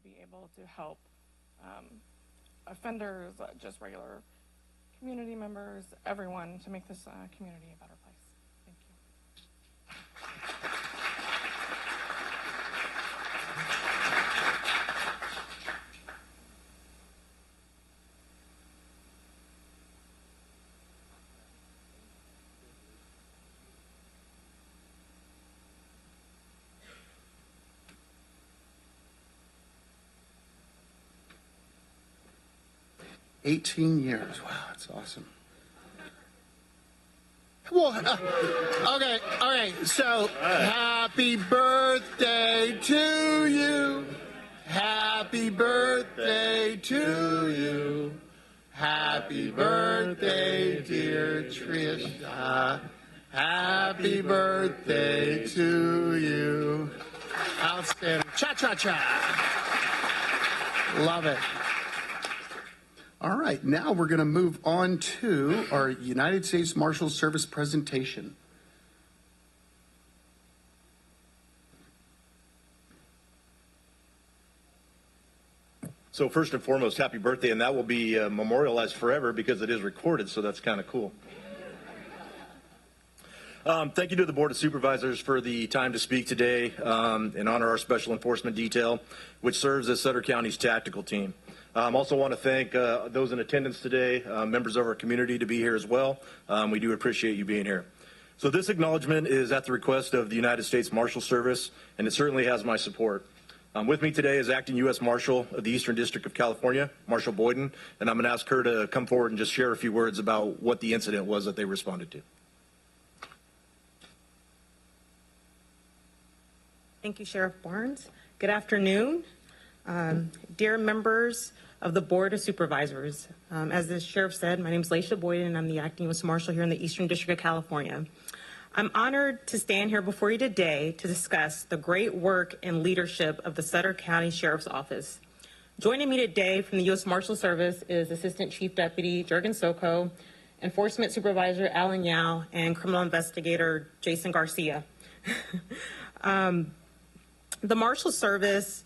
be able to help offenders, just regular community members, everyone, to make this community a better place. Thank you. 18 years. Wow, that's awesome. Well, okay. So, happy birthday to you. Happy birthday to you. Happy birthday, dear Trisha. Happy birthday to you. Outstanding. Cha-cha-cha. Love it. All right, now we're going to move on to our United States Marshal Service presentation. So first and foremost, happy birthday, and that will be memorialized forever because it is recorded, so that's kind of cool. Thank you to the Board of Supervisors for the time to speak today and honor our Special Enforcement Detail, which serves as Sutter County's tactical team. Also want to thank those in attendance today, members of our community, to be here as well. We do appreciate you being here. So this acknowledgement is at the request of the United States Marshal Service, and it certainly has my support. With me today is Acting U.S. Marshal of the Eastern District of California, Marshal Boyden, and I'm going to ask her to come forward and just share a few words about what the incident was that they responded to. Thank you, Sheriff Barnes. Good afternoon. Dear members of the Board of Supervisors, as the Sheriff said, my name is Laisha Boyden, and I'm the Acting U.S. Marshal here in the Eastern District of California. I'm honored to stand here before you today to discuss the great work and leadership of the Sutter County Sheriff's Office. Joining me today from the U.S. Marshal Service is Assistant Chief Deputy Jurgen Soko, Enforcement Supervisor Alan Yao, and Criminal Investigator Jason Garcia. The Marshal Service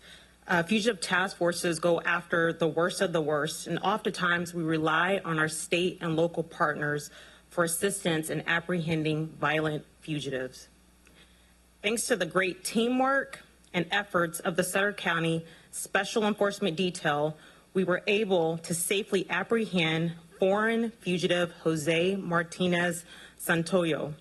fugitive task forces go after the worst of the worst, and oftentimes we rely on our state and local partners for assistance in apprehending violent fugitives. Thanks to the great teamwork and efforts of the Sutter County Special Enforcement Detail, we were able to safely apprehend foreign fugitive Jose Martinez Santoyo.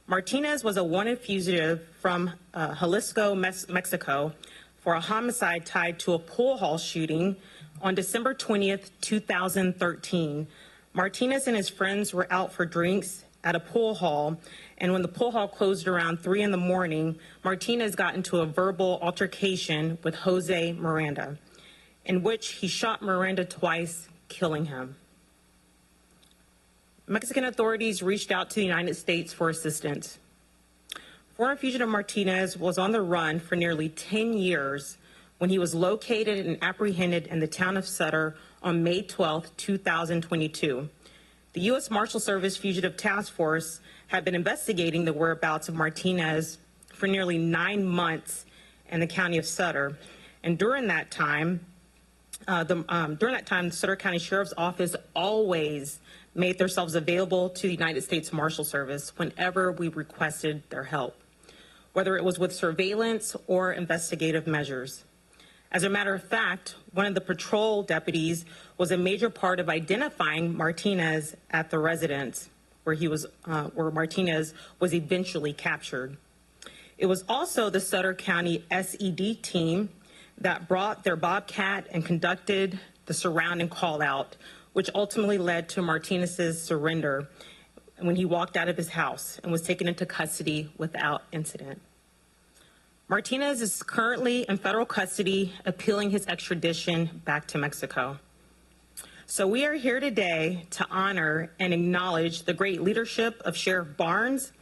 Martinez was a wanted fugitive from Jalisco, Mexico, for a homicide tied to a pool hall shooting on December 20th, 2013. Martinez and his friends were out for drinks at a pool hall, and when the pool hall closed around 3 in the morning, Martinez got into a verbal altercation with Jose Miranda, in which he shot Miranda twice, killing him. Mexican authorities reached out to the United States for assistance. Foreign fugitive Martinez was on the run for nearly 10 years when he was located and apprehended in the town of Sutter on May 12, 2022. The U.S. Marshal Service Fugitive Task Force had been investigating the whereabouts of Martinez for nearly 9 months in the county of Sutter. And during that time, the Sutter County Sheriff's Office always made themselves available to the United States Marshal Service whenever we requested their help, whether it was with surveillance or investigative measures. As a matter of fact, one of the patrol deputies was a major part of identifying Martinez at the residence where Martinez was eventually captured. It was also the Sutter County SED team that brought their Bobcat and conducted the surrounding call out, which ultimately led to Martinez's surrender when he walked out of his house and was taken into custody without incident. Martinez is currently in federal custody, appealing his extradition back to Mexico. So we are here today to honor and acknowledge the great leadership of Sheriff Barnes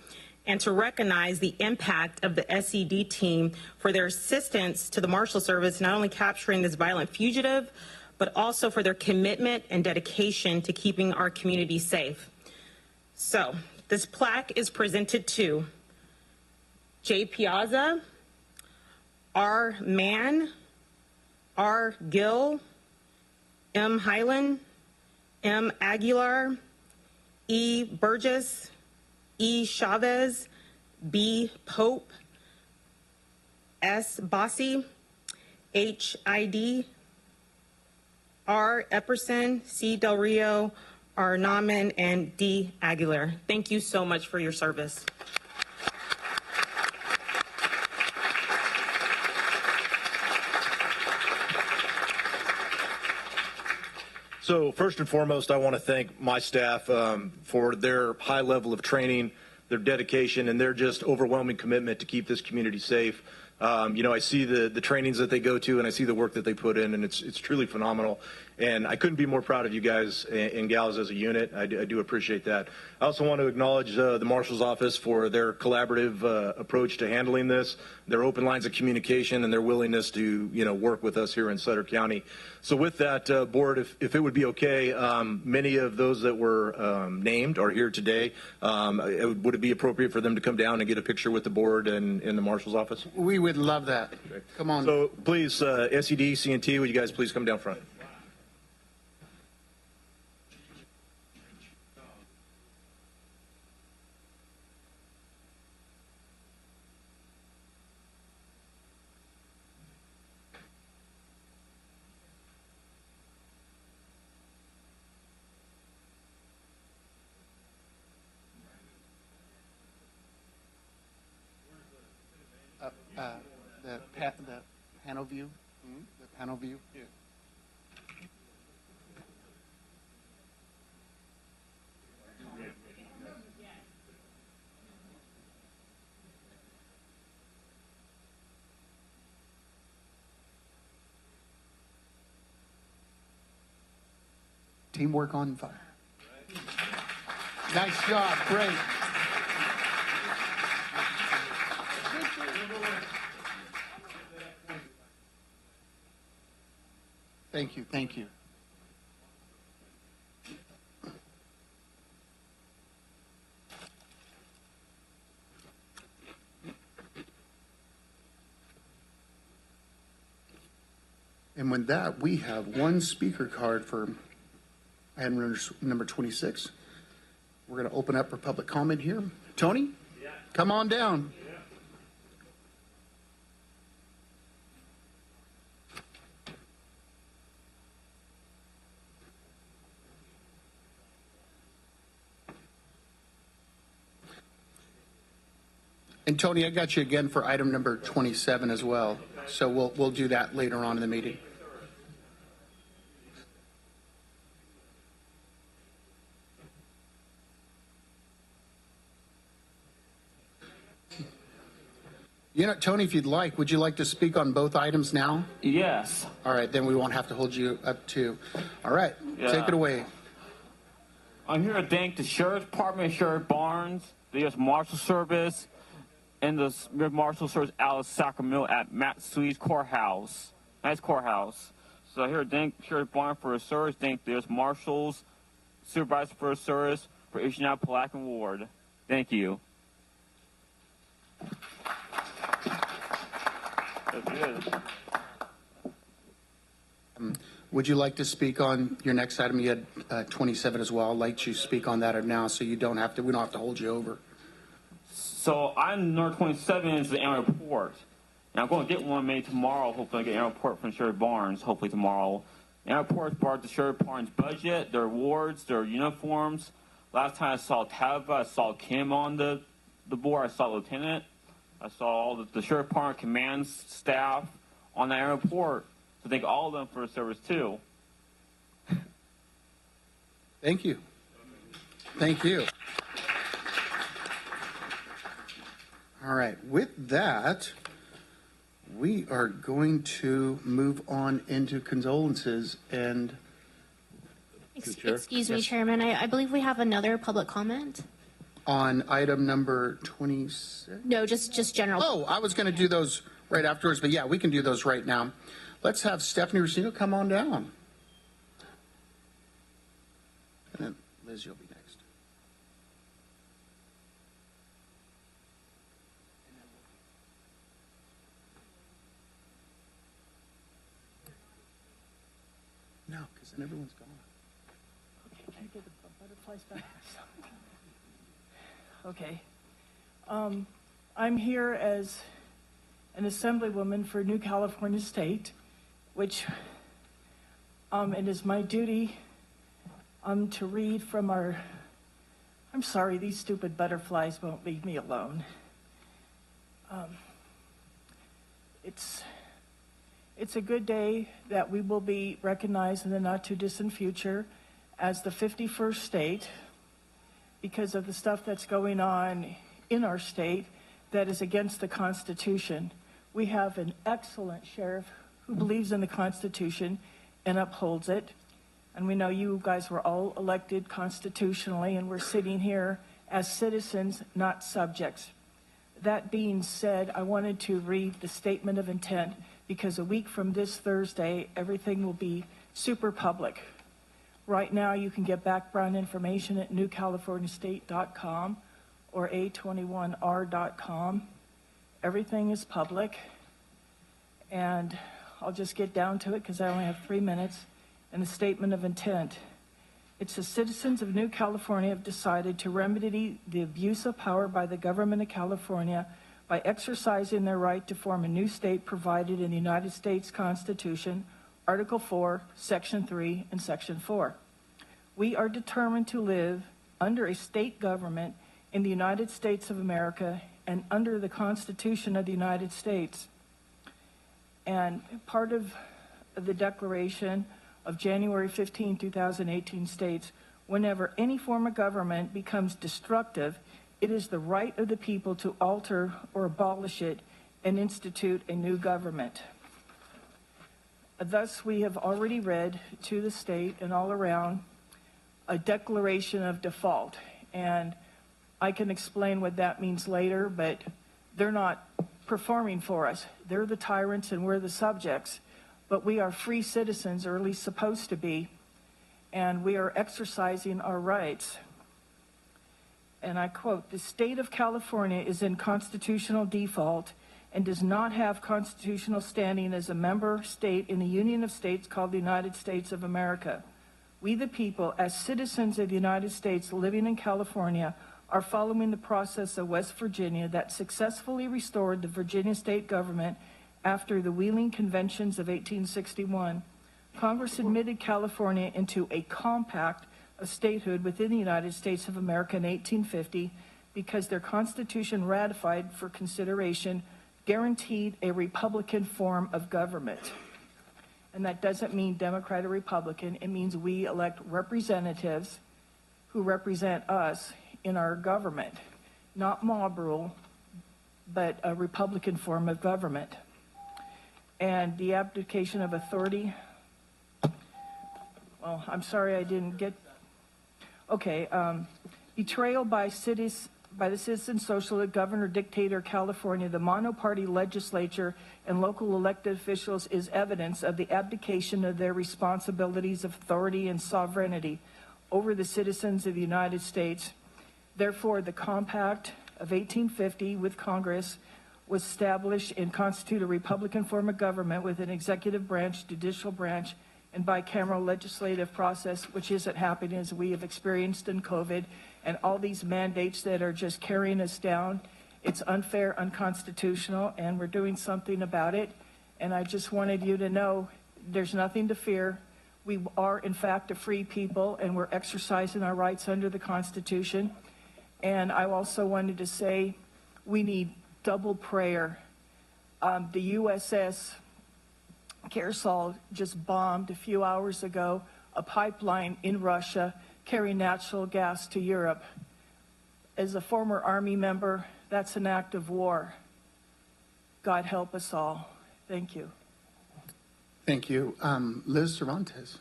and to recognize the impact of the SED team for their assistance to the Marshal Service, not only capturing this violent fugitive, but also for their commitment and dedication to keeping our community safe. So this plaque is presented to Jay Piazza, R. Mann, R. Gill, M. Hyland, M. Aguilar, E. Burgess, E. Chavez, B. Pope, S. Bossi, H. ID, R. Epperson, C. Del Rio, R. Nauman, and D. Aguilar. Thank you so much for your service. So first and foremost, I want to thank my staff for their high level of training, their dedication, and their just overwhelming commitment to keep this community safe. I see the trainings that they go to, and I see the work that they put in, and it's truly phenomenal. And I couldn't be more proud of you guys and gals as a unit. I do appreciate that. I also want to acknowledge the Marshal's Office for their collaborative approach to handling this, their open lines of communication, and their willingness to work with us here in Sutter County. So with that, Board, if it would be okay, many of those that were named are here today. Would it be appropriate for them to come down and get a picture with the Board and in the Marshal's Office? We would love that. Come on. So please, SED, C&T, would you guys please come down front? The panel view. The panel view. Yeah. Teamwork on fire. Nice job. Great. Thank you. Thank you. And with that, we have one speaker card for item number 26. We're going to open up for public comment here. Tony, come on down. And Tony, I got you again for item number 27 as well. So we'll do that later on in the meeting. Tony, if you'd like, would you like to speak on both items now? Yes. All right, then we won't have to hold you up to. All right, Take it away. I'm here to thank the Sheriff's Department, Sheriff Barnes, the U.S. Marshal Service, and the U.S. Marshal Service out of Sacramento at Matt Sweet's courthouse. Nice courthouse. So I'm here to thank Sheriff Barnes for his service, thank the U.S. Marshals, Supervisors for his service, for issuing out plaque and award. Thank you. Would you like to speak on your next item? You had 27 as well. I'll let you speak on that now, so we don't have to hold you over. So item number 27 is the annual report. And I'm going to get one made tomorrow. Hopefully I get an annual report from Sheriff Barnes, hopefully tomorrow. The annual report is part of the Sheriff Barnes budget, their awards, their uniforms. Last time I saw Tava, I saw Kim on the board, I saw Lieutenant. I saw all the Sheriff Barnes command staff on that annual report. So thank all of them for their service too. Thank you. Thank you. All right. With that, we are going to move on into condolences and. Excuse me, Chairman. I believe we have another public comment. On item number 26? No, just general. Oh, I was going to do those right afterwards, but yeah, we can do those right now. Let's have Stephanie Rosino come on down. And then Liz, you'll be next. because then everyone's gone. Okay, can I get the butterflies back? Okay. I'm here as an assemblywoman for New California State, which it is my duty to read from our, I'm sorry, these stupid butterflies won't leave me alone. It's a good day that we will be recognized in the not too distant future as the 51st state because of the stuff that's going on in our state that is against the Constitution. We have an excellent sheriff who believes in the Constitution and upholds it. And we know you guys were all elected constitutionally, and we're sitting here as citizens, not subjects. That being said, I wanted to read the statement of intent because a week from this Thursday, everything will be super public. Right now, you can get background information at newcaliforniastate.com or a21r.com. Everything is public, and I'll just get down to it because I only have 3 minutes. And the statement of intent. It's the citizens of New California have decided to remedy the abuse of power by the government of California by exercising their right to form a new state provided in the United States Constitution, Article 4, Section 3, and Section 4. We are determined to live under a state government in the United States of America and under the Constitution of the United States. And part of the Declaration of January 15, 2018 states, whenever any form of government becomes destructive, it is the right of the people to alter or abolish it and institute a new government. Thus, we have already read to the state and all around a declaration of default. And I can explain what that means later, but they're not performing for us. They're the tyrants and we're the subjects. But we are free citizens, or at least supposed to be, and we are exercising our rights. And I quote, "The state of California is in constitutional default and does not have constitutional standing as a member state in the Union of States called the United States of America. We, the people, as citizens of the United States living in California, are following the process of West Virginia that successfully restored the Virginia state government after the Wheeling Conventions of 1861. Congress admitted California into a compact of statehood within the United States of America in 1850 because their Constitution ratified for consideration guaranteed a Republican form of government." And that doesn't mean Democrat or Republican. It means we elect representatives who represent us in our government. Not mob rule, but a Republican form of government. And the abdication of authority, well, I'm sorry I didn't get, okay, betrayal by the citizen socialist governor dictator California, the monoparty legislature and local elected officials is evidence of the abdication of their responsibilities of authority and sovereignty over the citizens of the United States. Therefore, the Compact of 1850 with Congress was established and constitute a Republican form of government with an executive branch, judicial branch, and bicameral legislative process, which isn't happening as we have experienced in COVID, and all these mandates that are just carrying us down. It's unfair, unconstitutional, and we're doing something about it. And I just wanted you to know there's nothing to fear. We are, in fact, a free people, and we're exercising our rights under the Constitution. And I also wanted to say we need double prayer. The USS Kearsarge just bombed a few hours ago a pipeline in Russia carrying natural gas to Europe. As a former Army member, that's an act of war. God help us all. Thank you. Thank you. Liz Cervantes.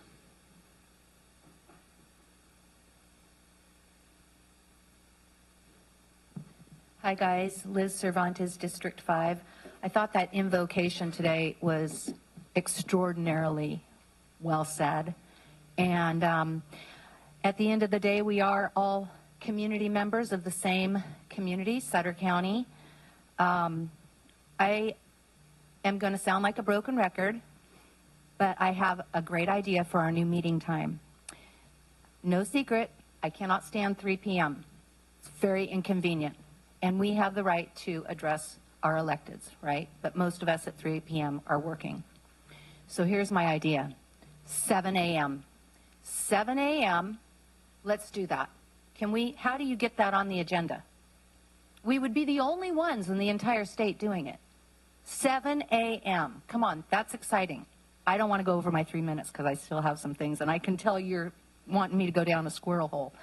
Hi guys, Liz Cervantes, District 5. I thought that invocation today was extraordinarily well said. And at the end of the day, we are all community members of the same community, Sutter County. I am going to sound like a broken record, but I have a great idea for our new meeting time. No secret, I cannot stand 3 p.m. It's very inconvenient. And we have the right to address our electeds, right? But most of us at 3 p.m. are working. So here's my idea. 7 a.m. 7 a.m., let's do that. How do you get that on the agenda? We would be the only ones in the entire state doing it. 7 a.m. Come on, that's exciting. I don't want to go over my 3 minutes because I still have some things, and I can tell you're wanting me to go down a squirrel hole.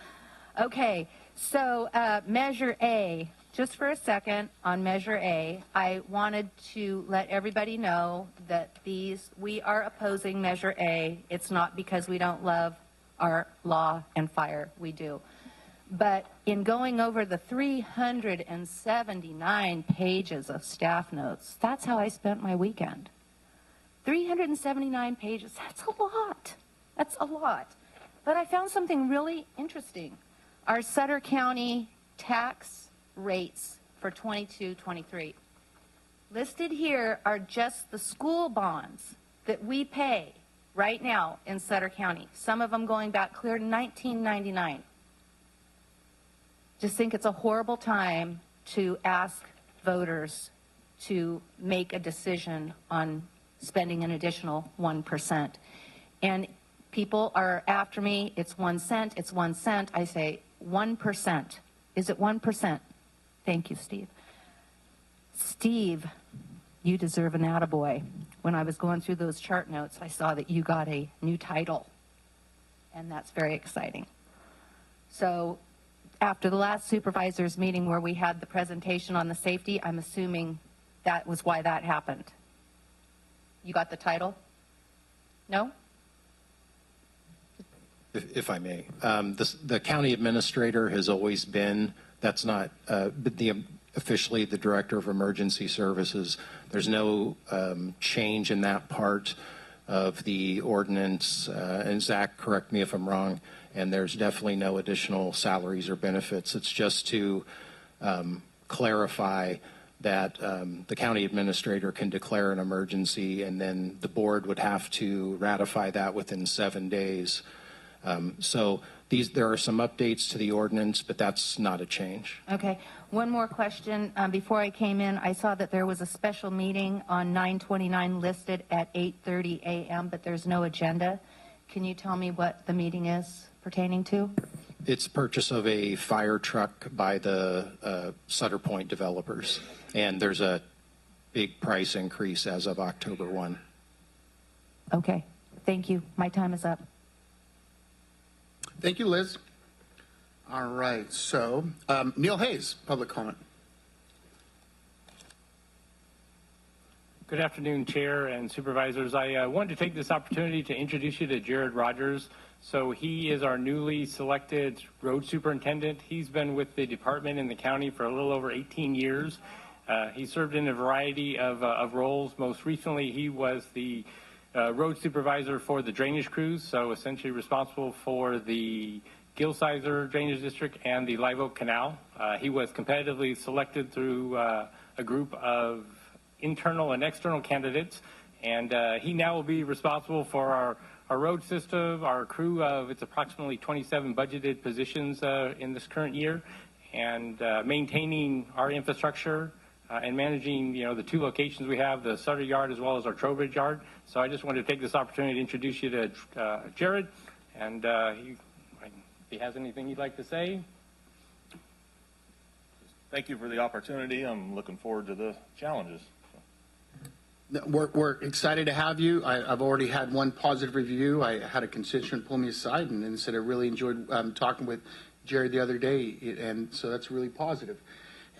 Okay, so Measure A. Just for a second on Measure A, I wanted to let everybody know that we are opposing Measure A. It's not because we don't love our law and fire. We do. But in going over the 379 pages of staff notes, that's how I spent my weekend. 379 pages, that's a lot. That's a lot. But I found something really interesting. Our Sutter County tax rates for 22-23. Listed here are just the school bonds that we pay right now in Sutter County. Some of them going back clear to 1999. Just think it's a horrible time to ask voters to make a decision on spending an additional 1%. And people are after me, it's 1 cent, it's 1 cent. I say 1%. Is it 1%? Thank you, Steve. Steve, you deserve an attaboy. When I was going through those chart notes, I saw that you got a new title, and that's very exciting. So after the last supervisors meeting where we had the presentation on the safety, I'm assuming that was why that happened. You got the title? No? If I may, the county administrator has always been, that's not officially the director of emergency services. There's no change in that part of the ordinance, and Zach, correct me if I'm wrong, and there's definitely no additional salaries or benefits. It's just to clarify that the county administrator can declare an emergency, and then the board would have to ratify that within 7 days. So there are some updates to the ordinance, but that's not a change. Okay. One more question. Before I came in, I saw that there was a special meeting on 9/29 listed at 8:30 a.m., but there's no agenda. Can you tell me what the meeting is pertaining to? It's purchase of a fire truck by the Sutter Point developers, and there's a big price increase as of October 1. Okay. Thank you. My time is up. Thank you, Liz. All right, so Neil Hayes, public comment. Good afternoon, Chair and Supervisors. I wanted to take this opportunity to introduce you to Jared Rogers. So he is our newly selected road superintendent. He's been with the department in the county for a little over 18 years. He served in a variety of roles. Most recently, he was the road supervisor for the drainage crews, so essentially responsible for the Gilsizer Drainage District and the Live Oak Canal. He was competitively selected through a group of internal and external candidates, and he now will be responsible for our road system, our crew of, it's approximately 27 budgeted positions in this current year, and maintaining our infrastructure and managing, the 2 locations we have, the Sutter Yard as well as our Trowbridge Yard. So I just wanted to take this opportunity to introduce you to Jared, and if he has anything he'd like to say. Thank you for the opportunity. I'm looking forward to the challenges. We're excited to have you. I've already had one positive review. I had a constituent pull me aside and said I really enjoyed talking with Jared the other day, and so that's really positive.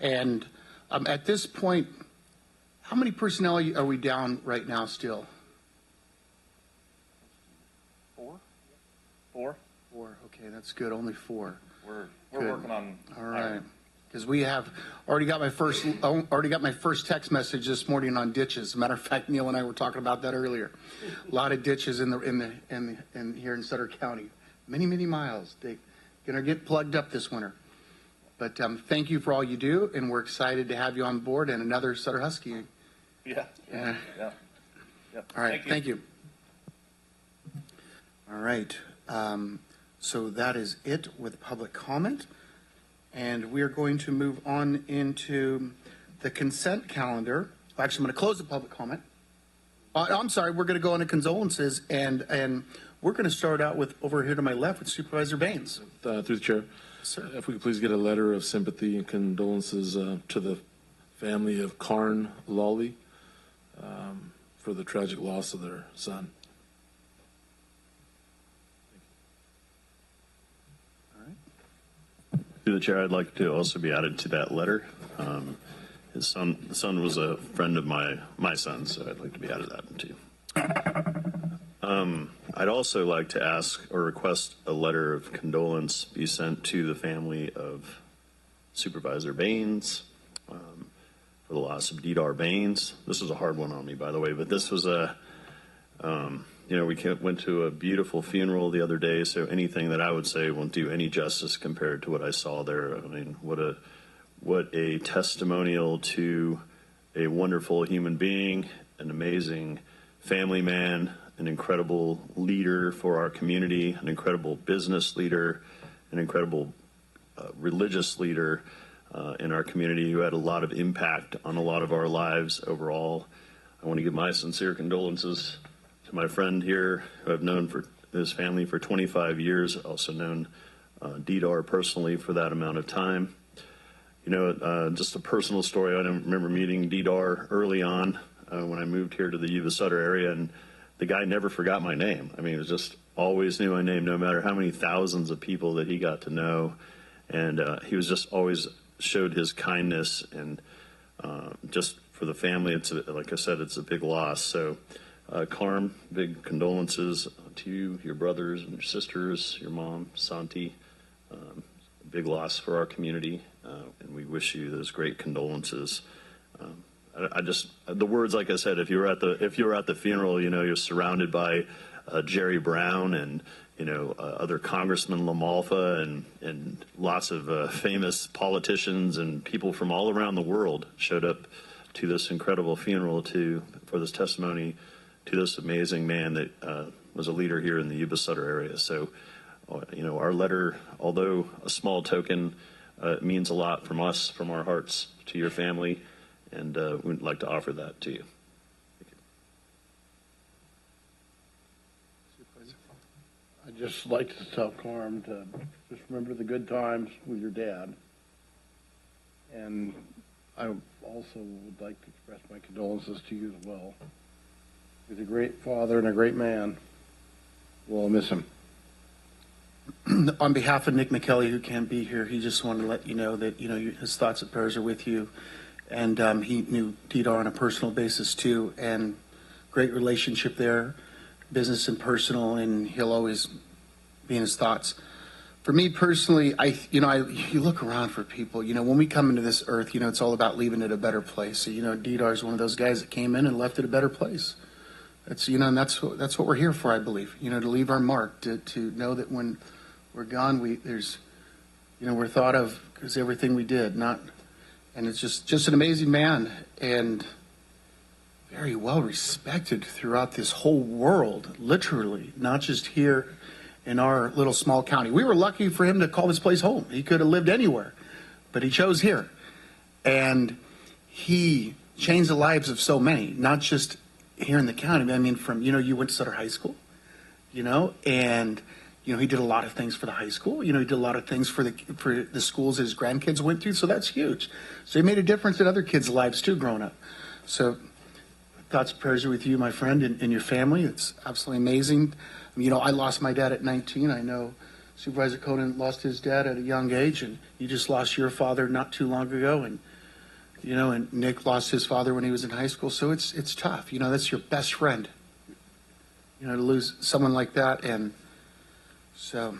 And at this point, how many personnel are we down right now still? 4. 4. Okay, that's good. Only 4. We're working on. All right, because we have already got my first text message this morning on ditches. As a matter of fact, Neil and I were talking about that earlier. A lot of ditches in here in Sutter County, many miles. They're gonna get plugged up this winter. But thank you for all you do, and we're excited to have you on board and another Sutter Husky. Yeah. All right, thank you. All right. So that is it with public comment. And we are going to move on into the consent calendar. Actually, I'm going to close the public comment. I'm sorry, we're going to go into condolences, and we're going to start out with, over here to my left, with Supervisor Baines. Through the chair. Sir. If we could please get a letter of sympathy and condolences to the family of Karn Lawley for the tragic loss of their son. Through the chair, I'd like to also be added to that letter. The son was a friend of my son, so I'd like to be added to that too. I'd also like to ask or request a letter of condolence be sent to the family of Supervisor Baines for the loss of Dedar Baines. This was a hard one on me, by the way, but this was we went to a beautiful funeral the other day, so anything that I would say won't do any justice compared to what I saw there. I mean, what a testimonial to a wonderful human being, an amazing family man, an incredible leader for our community, an incredible business leader, an incredible religious leader in our community who had a lot of impact on a lot of our lives overall. I want to give my sincere condolences to my friend here, who I've known for his family for 25 years, also known Dedar personally for that amount of time. Just a personal story. I remember meeting Dedar early on when I moved here to the Yuba-Sutter area, and the guy never forgot my name. I mean, it was just always knew my name, no matter how many thousands of people that he got to know. And he was just always showed his kindness, and just for the family, like I said, it's a big loss. So, Carm, big condolences to you, your brothers and your sisters, your mom, Santi. Big loss for our community, and we wish you those great condolences. The words, like I said, if you were at the funeral, you're surrounded by Jerry Brown and other Congressman LaMalfa and lots of famous politicians and people from all around the world showed up to this incredible funeral for this testimony to this amazing man that was a leader here in the Yuba-Sutter area. So, our letter, although a small token, means a lot from us, from our hearts to your family, and we'd like to offer that to you. I'd just like to tell Carm to just remember the good times with your dad. And I also would like to express my condolences to you as well. He's a great father and a great man. We'll miss him. On behalf of Nick McKelly, who can't be here, he just wanted to let you know that his thoughts and prayers are with you, and he knew Dedar on a personal basis too, and great relationship there, business and personal, and he'll always be in his thoughts. For me personally, you look around for people. When we come into this earth, it's all about leaving it a better place. So, Dedar is one of those guys that came in and left it a better place. That's and that's what we're here for, I believe. To leave our mark, to know that when we're gone, we're thought of because everything we did, and it's just an amazing man and very well respected throughout this whole world, literally, not just here in our little small county. We were lucky for him to call this place home. He could have lived anywhere, but he chose here, and he changed the lives of so many, not just here in the county. I mean, from, you went to Sutter High School, and, he did a lot of things for the high school. He did a lot of things for the schools that his grandkids went to. So that's huge. So he made a difference in other kids' lives too, growing up. So thoughts and prayers are with you, my friend, and your family. It's absolutely amazing. I lost my dad at 19. I know Supervisor Conan lost his dad at a young age, and you just lost your father not too long ago. And, and Nick lost his father when he was in high school. So it's tough. That's your best friend, to lose someone like that. And so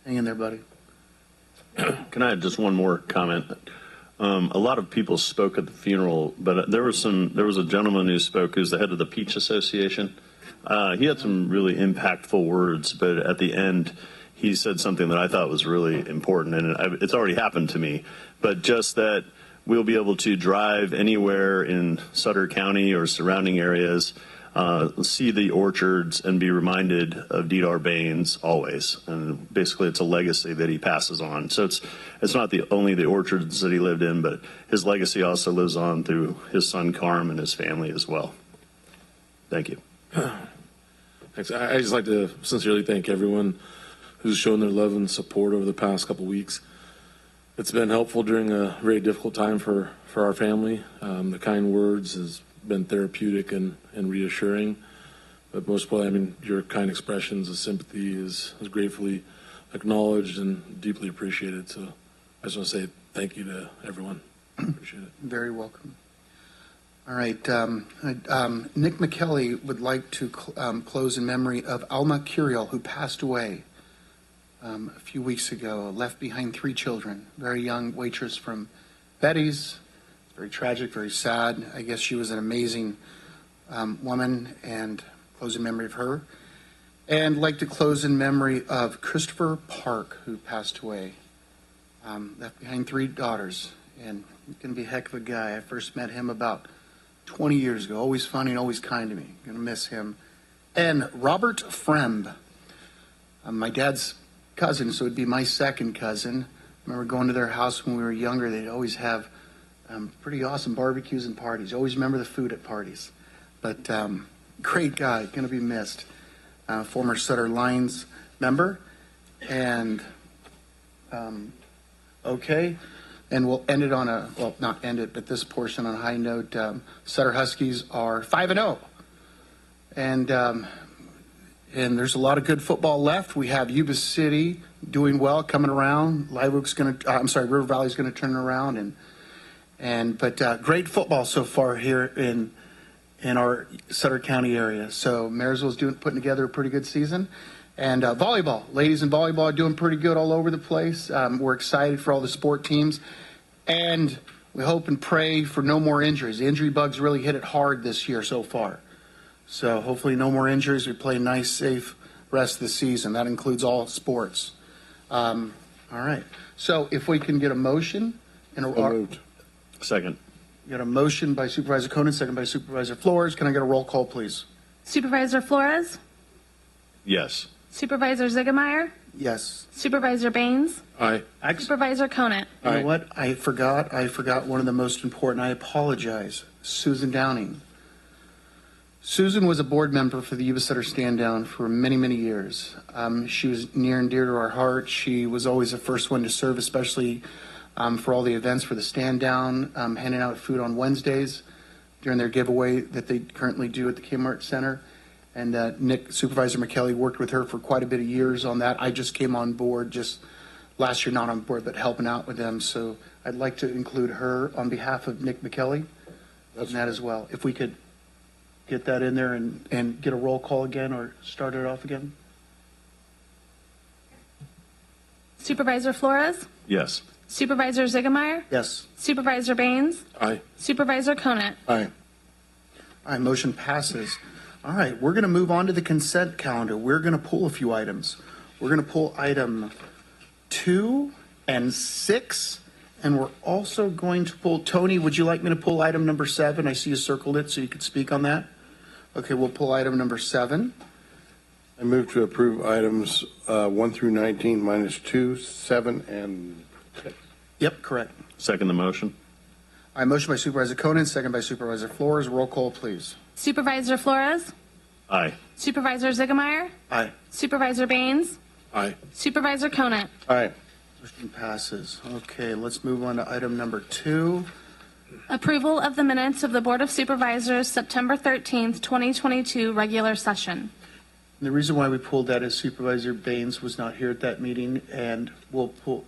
hang in there, buddy. Can I have just one more comment? A lot of people spoke at the funeral, but there was a gentleman who spoke who's the head of the Peach Association. He had some really impactful words, but at the end, he said something that I thought was really important, and it's already happened to me, but just that we'll be able to drive anywhere in Sutter County or surrounding areas see the orchards and be reminded of Dedar Baines always. And basically, it's a legacy that he passes on. So it's not only the orchards that he lived in, but his legacy also lives on through his son Carm and his family as well. Thank you. Thanks. I just like to sincerely thank everyone who's shown their love and support over the past couple weeks. It's been helpful during a very difficult time for our family. The kind words has been therapeutic and reassuring. But most importantly, I mean, your kind expressions of sympathy is gratefully acknowledged and deeply appreciated. So I just want to say thank you to everyone. Appreciate it. Very welcome. All right. Nick McKelly would like to close in memory of Alma Curiel, who passed away a few weeks ago, left behind 3 children, very young waitress from Betty's. Very tragic, very sad. I guess she was an amazing woman, and close in memory of her. And like to close in memory of Christopher Park, who passed away. Left behind 3 daughters, and he's going to be a heck of a guy. I first met him about 20 years ago. Always funny and always kind to me. Going to miss him. And Robert Fremb, my dad's cousin, so it'd be my second cousin. I remember going to their house when we were younger. They'd always have pretty awesome barbecues and parties. Always remember the food at parties. But great guy, going to be missed. Former Sutter Lions member. And okay. And we'll end it on well, not end it, but this portion on a high note. Sutter Huskies are 5-0. And there's a lot of good football left. We have Yuba City doing well, coming around. River Valley's going to turn around. But great football so far here in our Sutter County area. So Marysville's putting together a pretty good season. And volleyball, ladies in volleyball are doing pretty good all over the place. We're excited for all the sport teams. And we hope and pray for no more injuries. The injury bugs really hit it hard this year so far. So hopefully no more injuries. We play a nice, safe rest of the season. That includes all sports. All right. So if we can get a motion. Moved. Second. Got a motion by Supervisor Conan, second by Supervisor Flores. Can I get a roll call, please? Supervisor Flores? Yes. Supervisor Ziegemeier? Yes. Supervisor Baines? Aye. Supervisor Conant? You know what? I forgot one of the most important. I apologize. Susan Downing. Susan was a board member for the Yuba-Sutter Stand Down for many, many years. She was near and dear to our heart. She was always the first one to serve, especially for all the events for the Stand Down, handing out food on Wednesdays during their giveaway that they currently do at the Kmart Center. And Supervisor McKelly worked with her for quite a bit of years on that. I just came on board just last year, not on board, but helping out with them. So I'd like to include her on behalf of Nick McKelly in that as well. If we could get that in there and get a roll call again or start it off again. Supervisor Flores? Yes. Supervisor Ziegemeier? Yes. Supervisor Baines? Aye. Supervisor Conant? Aye. All right, motion passes. All right, we're going to move on to the consent calendar. We're going to pull a few items. We're going to pull item 2 and 6, and we're also going to pull, Tony, would you like me to pull item number 7? I see you circled it so you could speak on that. Okay, we'll pull item number 7. I move to approve items 1 through 19 minus 2, 7, and 6. Yep, correct. Second the motion. All right, motion by Supervisor Conan, second by Supervisor Flores. Roll call, please. Supervisor Flores? Aye. Supervisor Ziegemeier? Aye. Supervisor Baines? Aye. Supervisor Conant? Aye. Motion passes. Okay, let's move on to item number 2. Approval of the minutes of the Board of Supervisors, September 13th, 2022, regular session. And the reason why we pulled that is Supervisor Baines was not here at that meeting, and we'll pull.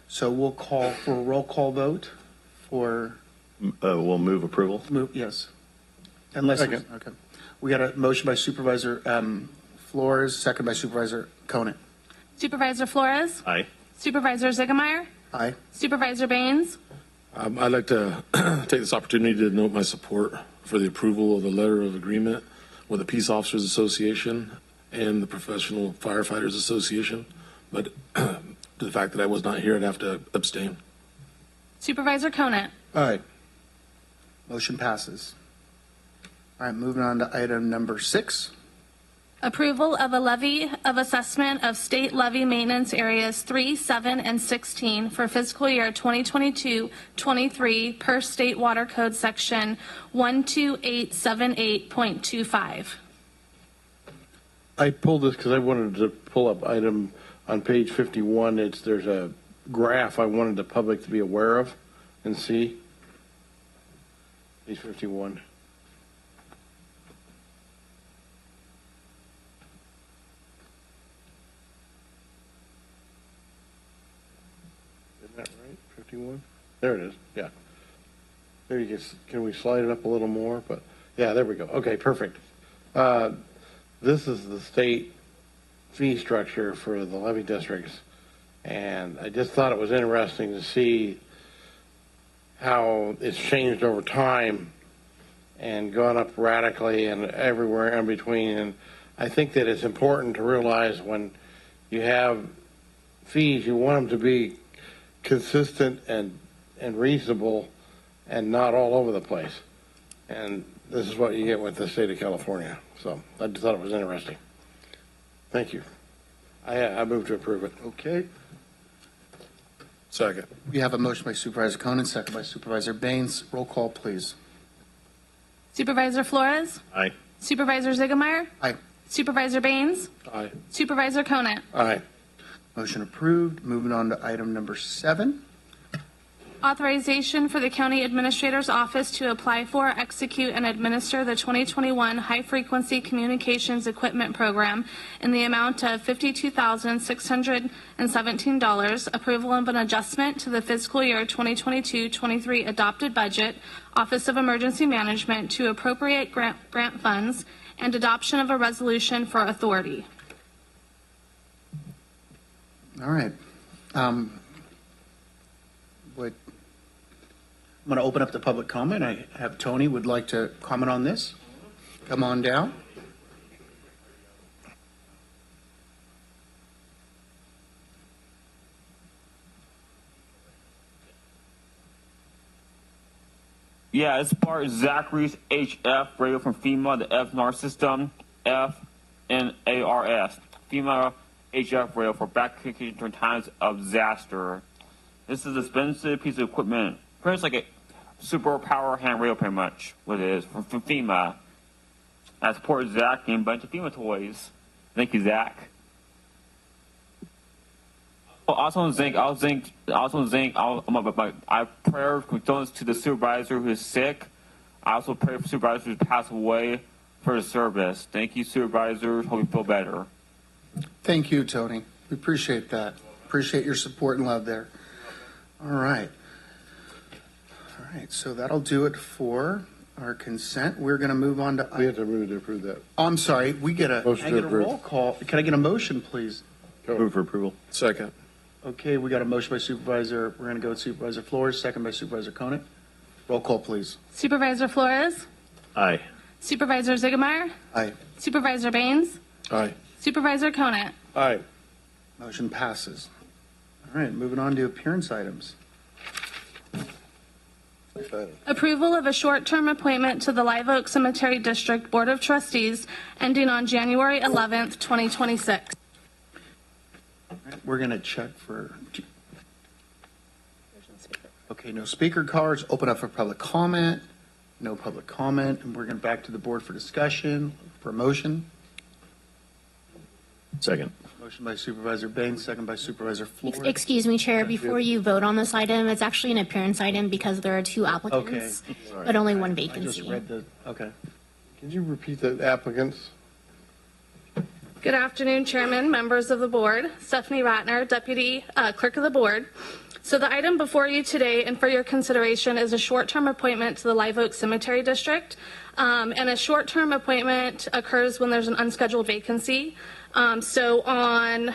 So we'll call for a roll call vote for. We'll move approval. Yes. Unless. Second. Okay. We got a motion by Supervisor Flores, second by Supervisor Conant. Supervisor Flores? Aye. Supervisor Ziegemeier? Aye. Supervisor Baines? I'd like to take this opportunity to note my support for the approval of the letter of agreement with the Peace Officers Association and the Professional Firefighters Association, but the fact that I was not here, I'd have to abstain. Supervisor Conant? Aye. Motion passes. All right, moving on to item number 6. Approval of a levy of assessment of state levy maintenance areas 3, 7, and 16 for fiscal year 2022-23 per state water code section 12878.25. I pulled this because I wanted to pull up item on page 51. There's a graph I wanted the public to be aware of and see. Page 51. Isn't that right? 51? There it is. Yeah. There you can we slide it up a little more? But yeah, there we go. Okay, perfect. This is the state fee structure for the levy districts. And I just thought it was interesting to see how it's changed over time and gone up radically and everywhere in between. And I think that it's important to realize when you have fees, you want them to be consistent and reasonable and not all over the place. And this is what you get with the state of California. So I just thought it was interesting. Thank you. I move to approve it. Okay. Second. We have a motion by Supervisor Conan, second by Supervisor Baines. Roll call, please. Supervisor Flores? Aye. Supervisor Zigemeyer? Aye. Supervisor Baines? Aye. Supervisor Conant? Aye. Motion approved. Moving on to item number 7. Authorization for the County Administrator's Office to apply for, execute, and administer the 2021 High Frequency Communications Equipment Program in the amount of $52,617. Approval of an adjustment to the fiscal year 2022-23 adopted budget, Office of Emergency Management to appropriate grant funds, and adoption of a resolution for authority. All right. I'm going to open up the public comment. I have Tony would like to comment on this. Come on down. Yeah, it's part Zachary's HF radio from FEMA, the FNAR system, FNARS. FEMA HF radio for evacuation during times of disaster. This is an expensive piece of equipment. Pretty much like a super power hand radio, pretty much what it is from FEMA. I support Zach and a bunch of FEMA toys. Thank you, Zach. I pray for condolences to the supervisor who is sick. I also pray for supervisors who passed away for his service. Thank you, supervisors. Hope you feel better. Thank you, Tony. We appreciate that. Appreciate your support and love there. All right. All right, so that'll do it for our consent. We're going to move on to... We have to move to approve that. Oh, I'm sorry. We get a... Motion I to get a approve. roll call. Can I get a motion, please? Move for approval. Second. Okay, we got a motion by Supervisor... We're going to go with Supervisor Flores, second by Supervisor Conant. Roll call, please. Supervisor Flores? Aye. Supervisor Zigemeyer? Aye. Supervisor Baines? Aye. Supervisor Conant? Aye. Motion passes. All right, moving on to appearance items. Approval of a short-term appointment to the Live Oak Cemetery District Board of Trustees ending on January 11th, 2026. All right, we're going to check for... Okay, no speaker cards. Open up for public comment. No public comment. And we're going back to the board for discussion, for a motion. Second. Motion by Supervisor Baines, second by Supervisor Flores. Excuse me, Chair, before you vote on this item, it's actually an appearance item because there are 2 applicants, but only 1 vacancy. I just read the, okay. Could you repeat the applicants? Good afternoon, Chairman, members of the board. Stephanie Ratner, Deputy Clerk of the Board. So the item before you today and for your consideration is a short-term appointment to the Live Oak Cemetery District. And a short-term appointment occurs when there's an unscheduled vacancy. So on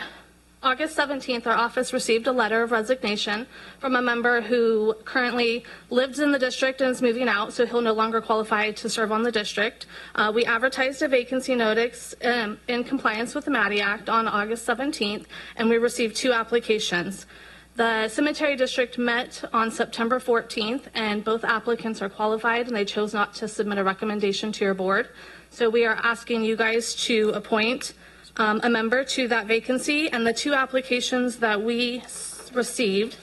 August 17th, our office received a letter of resignation from a member who currently lives in the district and is moving out, so he'll no longer qualify to serve on the district. We advertised a vacancy notice in compliance with the MADI Act on August 17th, and we received 2 applications. The cemetery district met on September 14th, and both applicants are qualified, and they chose not to submit a recommendation to your board. So we are asking you guys to appoint a member to that vacancy, and the two applications that we received,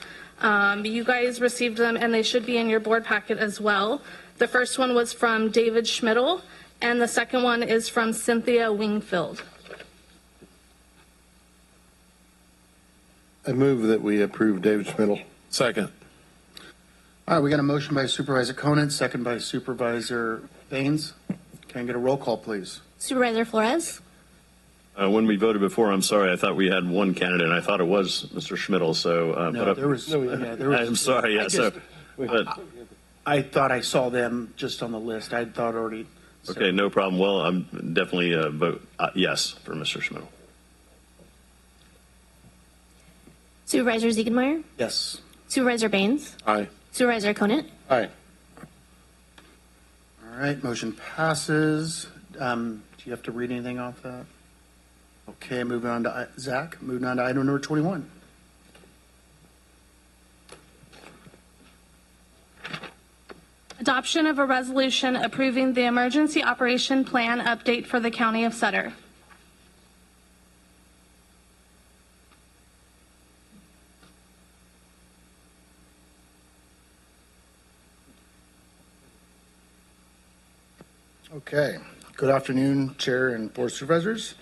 you guys received them, and they should be in your board packet as well. The first one was from David Schmidl, and the second one is from Cynthia Wingfield. I move that we approve David Schmidl. Second. All right, we got a motion by Supervisor Conant, second by Supervisor Baines. Can I get a roll call, please? Supervisor Flores? When we voted before, I'm sorry, I thought we had one candidate, and I thought it was Mr. Schmidl, so. No, there was. I'm sorry, yeah, I thought I saw them just on the list. I thought already. So. Okay, no problem. Well, I'm definitely vote yes for Mr. Schmidl. Supervisor Ziegenmeyer? Yes. Supervisor Baines? Aye. Supervisor Conant? Aye. All right, motion passes. Do you have to read anything off that? Okay, moving on to Zach. Moving on to item number 21. Adoption of a resolution approving the emergency operation plan update for the County of Sutter. Okay. Good afternoon, Chair and Board of Supervisors.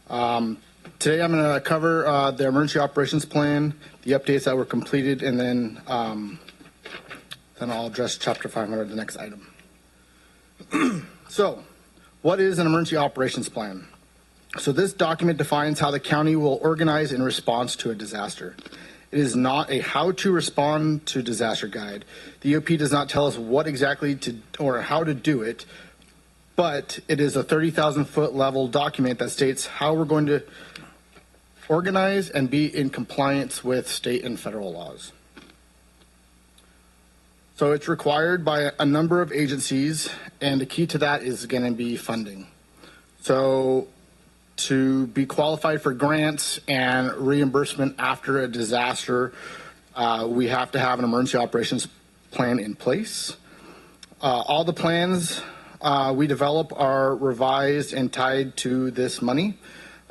Today I'm going to cover the emergency operations plan, the updates that were completed, and then I'll address Chapter 500, the next item. So, what is an emergency operations plan? So this document defines how the county will organize in response to a disaster. It is not a how-to respond to disaster guide. The EOP does not tell us what exactly to or how to do it, but it is a 30,000-foot level document that states how we're going to organize and be in compliance with state and federal laws. So it's required by a number of agencies, and the key to that is going to be funding. So to be qualified for grants and reimbursement after a disaster, we have to have an emergency operations plan in place. All the plans we develop are revised and tied to this money.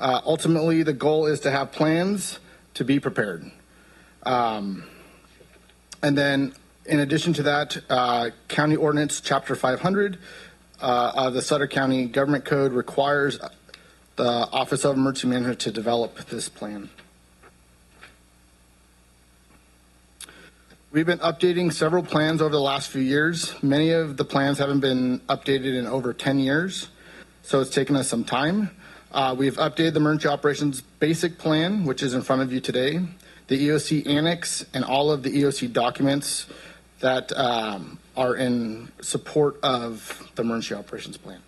Ultimately, the goal is to have plans to be prepared. And then, in addition to that, County Ordinance Chapter 500 of the Sutter County Government Code requires the Office of Emergency Management to develop this plan. We've been updating several plans over the last few years. Many of the plans haven't been updated in over 10 years, so it's taken us some time. We've updated the Emergency Operations Basic Plan, which is in front of you today, the EOC Annex, and all of the EOC documents that are in support of the Emergency Operations Plan.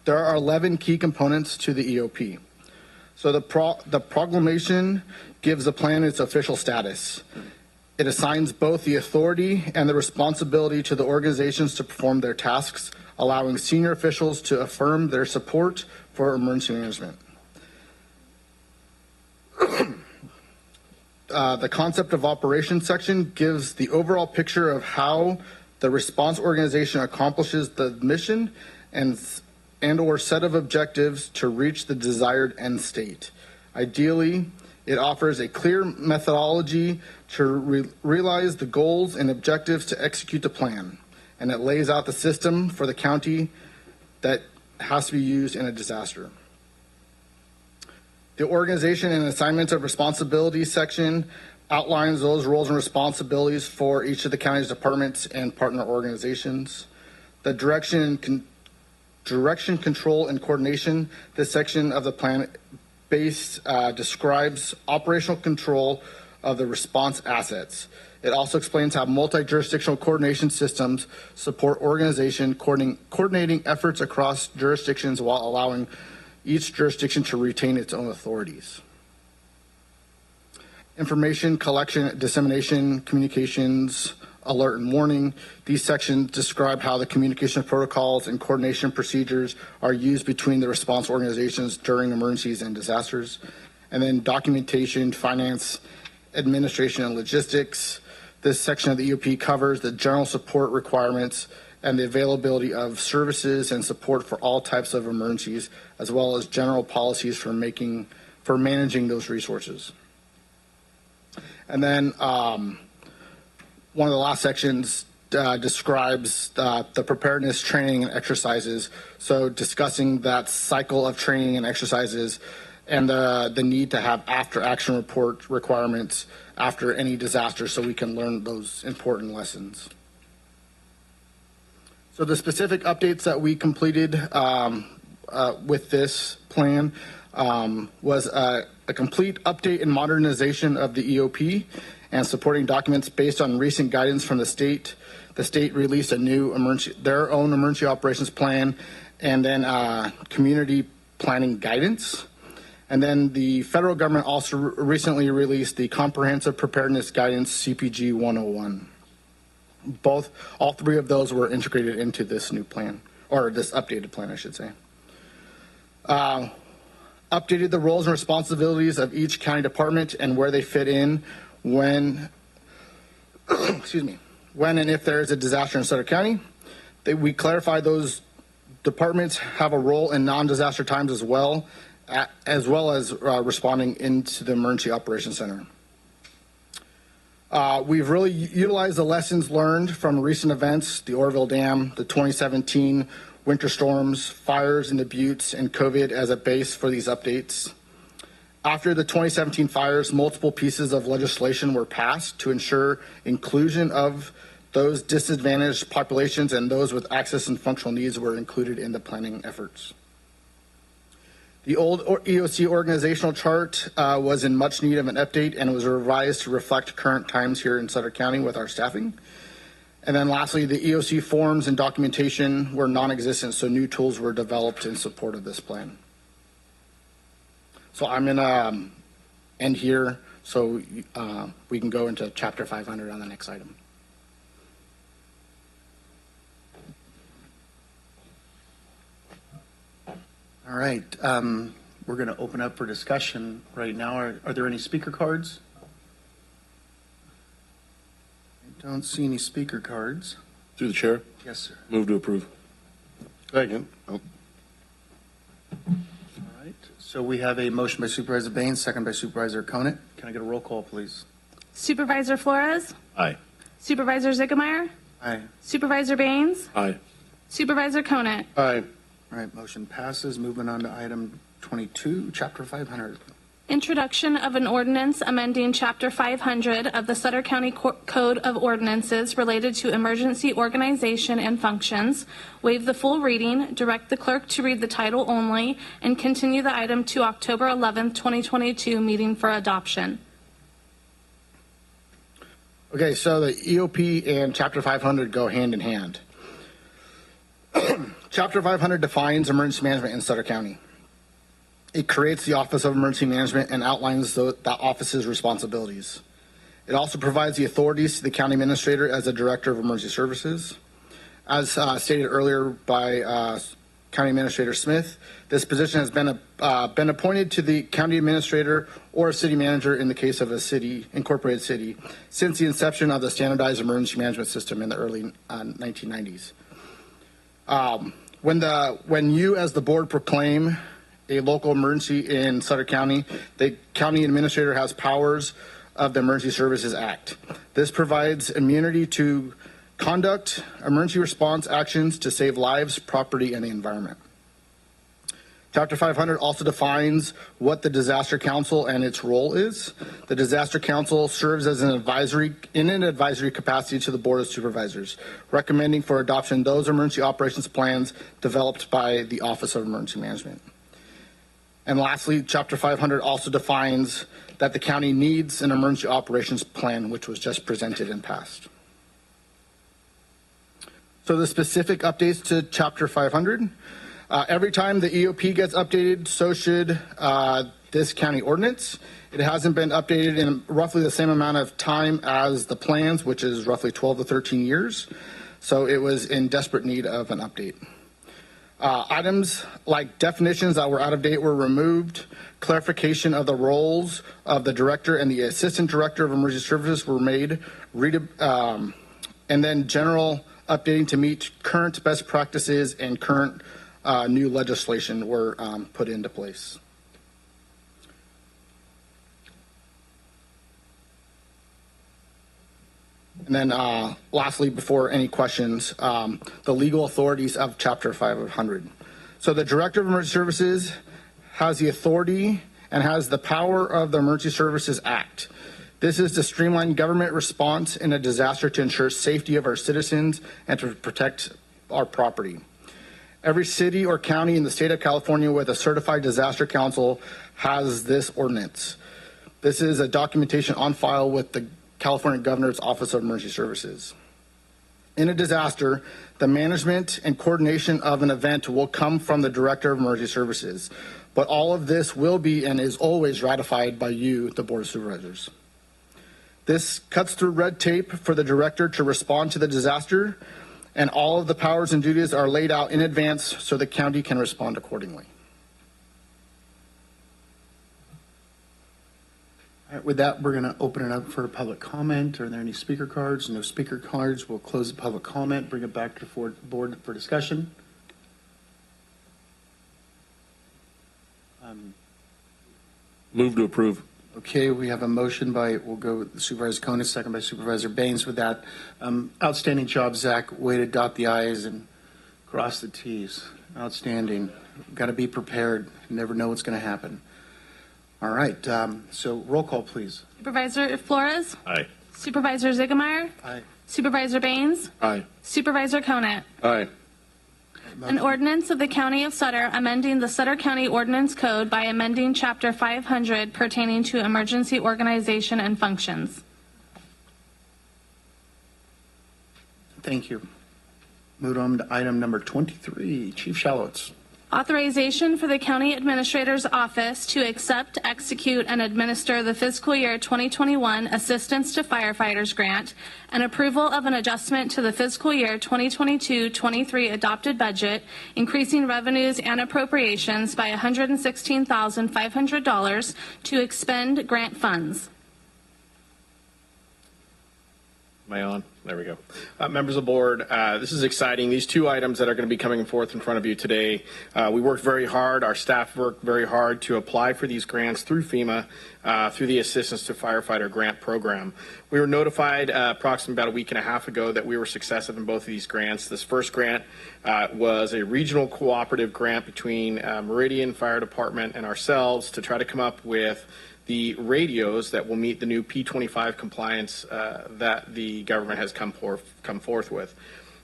There are 11 key components to the EOP. So the proclamation gives the plan its official status. It assigns both the authority and the responsibility to the organizations to perform their tasks, allowing senior officials to affirm their support for emergency management. The concept of operations section gives the overall picture of how the response organization accomplishes the mission and or set of objectives to reach the desired end state. Ideally, it offers a clear methodology to realize the goals and objectives to execute the plan, and it lays out the system for the county that has to be used in a disaster. The organization and assignments of responsibilities section outlines those roles and responsibilities for each of the county's departments and partner organizations. The direction, control, and coordination, this section of the plan base describes operational control of the response assets. It also explains how multi-jurisdictional coordination systems support organization coordinating efforts across jurisdictions while allowing each jurisdiction to retain its own authorities. Information collection, dissemination, communications, alert and warning. These sections describe how the communication protocols and coordination procedures are used between the response organizations during emergencies and disasters. and then documentation, finance, administration, and logistics. This section of the EOP covers the general support requirements and the availability of services and support for all types of emergencies, as well as general policies for managing those resources. And then one of the last sections describes the preparedness training and exercises. So discussing that cycle of training and exercises and the need to have after action report requirements after any disaster so we can learn those important lessons. So the specific updates that we completed with this plan was a complete update and modernization of the EOP and supporting documents based on recent guidance from the state. The state released their own emergency operations plan, and then community planning guidance. And then the federal government also recently released the Comprehensive Preparedness Guidance, CPG 101. All three of those were integrated into this new plan, or this updated plan, I should say. Updated the roles and responsibilities of each county department and where they fit in when, when and if there is a disaster in Sutter County. We clarified those departments have a role in non-disaster times as well as responding into the Emergency Operations Center. We've really utilized the lessons learned from recent events, the Oroville Dam, the 2017 winter storms, fires in the Buttes, and COVID as a base for these updates. After the 2017 fires, multiple pieces of legislation were passed to ensure inclusion of those disadvantaged populations, and those with access and functional needs were included in the planning efforts. The old EOC organizational chart was in much need of an update, and it was revised to reflect current times here in Sutter County with our staffing. And then lastly, the EOC forms and documentation were non-existent, so new tools were developed in support of this plan. So I'm going to end here so we can go into Chapter 500 on the next item. All right, we're going to open up for discussion right now. Are there any speaker cards? I don't see any speaker cards. Through the chair? Yes, sir. Move to approve. Second. All right, so we have a motion by Supervisor Baines, second by Supervisor Conant. Can I get a roll call, please? Supervisor Flores? Aye. Supervisor Ziegemeier? Aye. Supervisor Baines? Aye. Supervisor Conant? Aye. All right, motion passes. Moving on to item 22, Chapter 500. Introduction of an ordinance amending Chapter 500 of the Sutter County Code of Ordinances related to emergency organization and functions, waive the full reading, direct the clerk to read the title only, and continue the item to October 11th, 2022 meeting for adoption. Okay, so the EOP and Chapter 500 go hand in hand. Chapter 500 defines emergency management in Sutter County. It creates the Office of Emergency Management and outlines that office's responsibilities. It also provides the authorities to the county administrator as the director of emergency services. As stated earlier by County Administrator Smith, this position has been appointed to the county administrator or a city manager in the case of a city, incorporated city, since the inception of the standardized emergency management system in the early 1990s. When you as the board proclaim a local emergency in Sutter County, the county administrator has powers of the Emergency Services Act. This provides immunity to conduct emergency response actions to save lives, property, and the environment. Chapter 500 also defines what the Disaster Council and its role is. The Disaster Council serves as an advisory capacity to the Board of Supervisors, recommending for adoption those emergency operations plans developed by the Office of Emergency Management. And lastly, Chapter 500 also defines that the county needs an emergency operations plan, which was just presented and passed. So the specific updates to Chapter 500. Every time the EOP gets updated, so should this county ordinance. It hasn't been updated in roughly the same amount of time as the plans, which is roughly 12 to 13 years. So it was in desperate need of an update. Items like definitions that were out of date were removed. Clarification of the roles of the director and the assistant director of emergency services were made. And then general updating to meet current best practices and current new legislation were put into place. And then lastly, before any questions, the legal authorities of Chapter 500. So the Director of Emergency Services has the authority and has the power of the Emergency Services Act. This is to streamline government response in a disaster to ensure safety of our citizens and to protect our property. Every city or county in the state of California with a certified disaster council has this ordinance. This is a documentation on file with the California Governor's Office of Emergency Services. In a disaster, the management and coordination of an event will come from the Director of Emergency Services, but all of this will be and is always ratified by you, the Board of Supervisors. This cuts through red tape for the Director to respond to the disaster, and all of the powers and duties are laid out in advance so the county can respond accordingly. All right, with that, we're going to open it up for public comment. Are there any speaker cards? No speaker cards. We'll close the public comment, bring it back to the board for discussion. Move to approve. Okay, we have a motion by, we'll go with Supervisor Koenig, second by Supervisor Baines. With that, outstanding job, Zach. Way to dot the I's and cross the T's. Outstanding. Got to be prepared. You never know what's going to happen. All right, so roll call, please. Supervisor Flores? Aye. Supervisor Ziegemeier? Aye. Supervisor Baines? Aye. Supervisor Conant? Aye. An ordinance of the County of Sutter amending the Sutter County Ordinance Code by amending Chapter 500 pertaining to emergency organization and functions. Thank you. Move on to item number 23, Chief Shalowitz. Authorization for the County Administrator's Office to accept, execute, and administer the Fiscal Year 2021 Assistance to Firefighters Grant and approval of an adjustment to the Fiscal Year 2022-23 adopted budget, increasing revenues and appropriations by $116,500 to expend grant funds. Am I on? There we go. Members of the board, this is exciting. These two items that are going to be coming forth in front of you today, we worked very hard. Our staff worked very hard to apply for these grants through FEMA, through the Assistance to Firefighter Grant Program. We were notified approximately about a week and a half ago that we were successful in both of these grants. This first grant was a regional cooperative grant between Meridian Fire Department and ourselves to try to come up with the radios that will meet the new P25 compliance that the government has come forth with.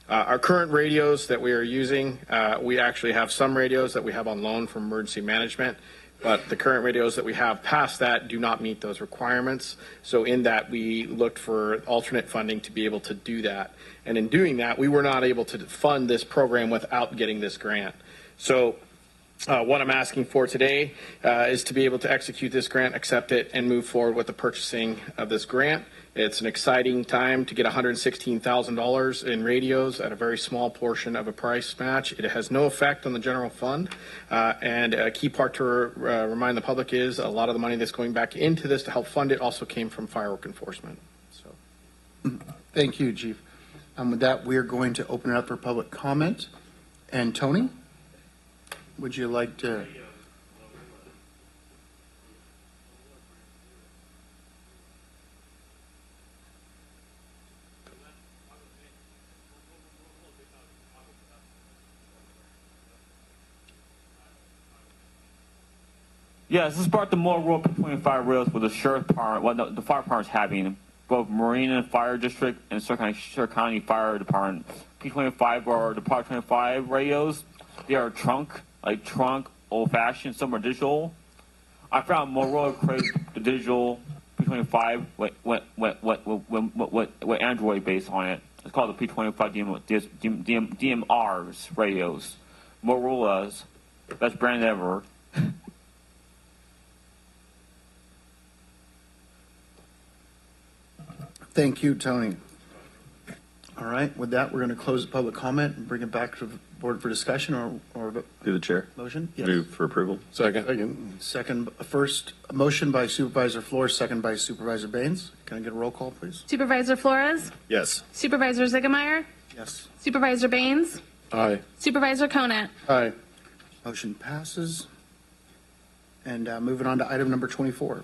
Our current radios that we are using, we actually have some radios that we have on loan from emergency management, but the current radios that we have past that do not meet those requirements. So in that, we looked for alternate funding to be able to do that. And in doing that, we were not able to fund this program without getting this grant. So what I'm asking for today is to be able to execute this grant, accept it, and move forward with the purchasing of this grant. It's an exciting time to get $116,000 in radios at a very small portion of a price match. It has no effect on the general fund. And a key part to remind the public is a lot of the money that's going back into this to help fund it also came from firework enforcement. So, thank you, Chief. With that, we are going to open it up for public comment. And Tony? Would you like to? Yeah, this is part of the more rural P25 rails with the sheriff department, well, the fire department is having both Marine and Fire District and Sutter County Fire Department. P25 are the Part 25 radios. They are trunk, old-fashioned. Some are digital. I found Motorola create the digital P25 with Android based on it. It's called the P25 DMRs radios. Motorola's best brand ever. Thank you, Tony. All right, with that, we're going to close the public comment and bring it back to the board for discussion or Through the chair. motion? Yes. Move for approval. Second. Second, first, a motion by Supervisor Flores, second by Supervisor Baines. Can I get a roll call, please? Supervisor Flores, Yes. Supervisor Ziegemeier, Yes. Supervisor Baines, Aye. Supervisor Conant. Aye. Motion passes. And moving on to item number 24.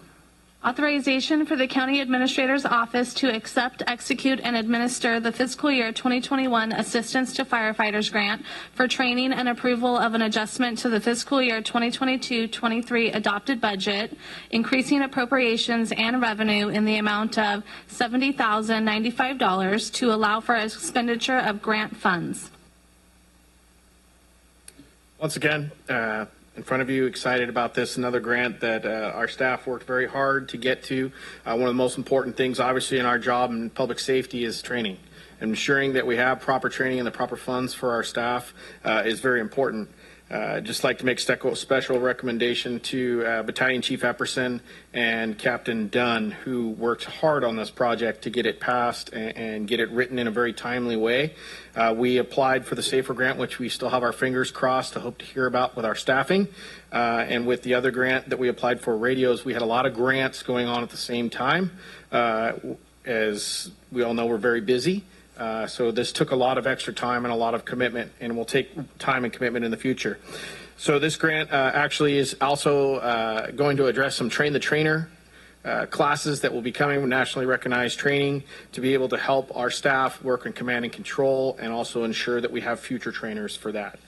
Authorization for the County Administrator's Office to accept, execute, and administer the Fiscal Year 2021 Assistance to Firefighters Grant for training and approval of an adjustment to the Fiscal Year 2022-23 adopted budget, increasing appropriations and revenue in the amount of $70,095 to allow for expenditure of grant funds. Once again, in front of you, excited about this. Another grant that our staff worked very hard to get to. One of the most important things, obviously, in our job in public safety is training. Ensuring that we have proper training and the proper funds for our staff is very important. Just like to make special recommendation to Battalion Chief Epperson and Captain Dunn, who worked hard on this project to get it passed and get it written in a very timely way. We applied for the SAFER grant, which we still have our fingers crossed to hope to hear about with our staffing. And with the other grant that we applied for, radios, we had a lot of grants going on at the same time. As we all know, we're very busy. So this took a lot of extra time and a lot of commitment, and will take time and commitment in the future. So this grant actually is also going to address some train the trainer classes that will be coming with nationally recognized training to be able to help our staff work in command and control, and also ensure that we have future trainers for that.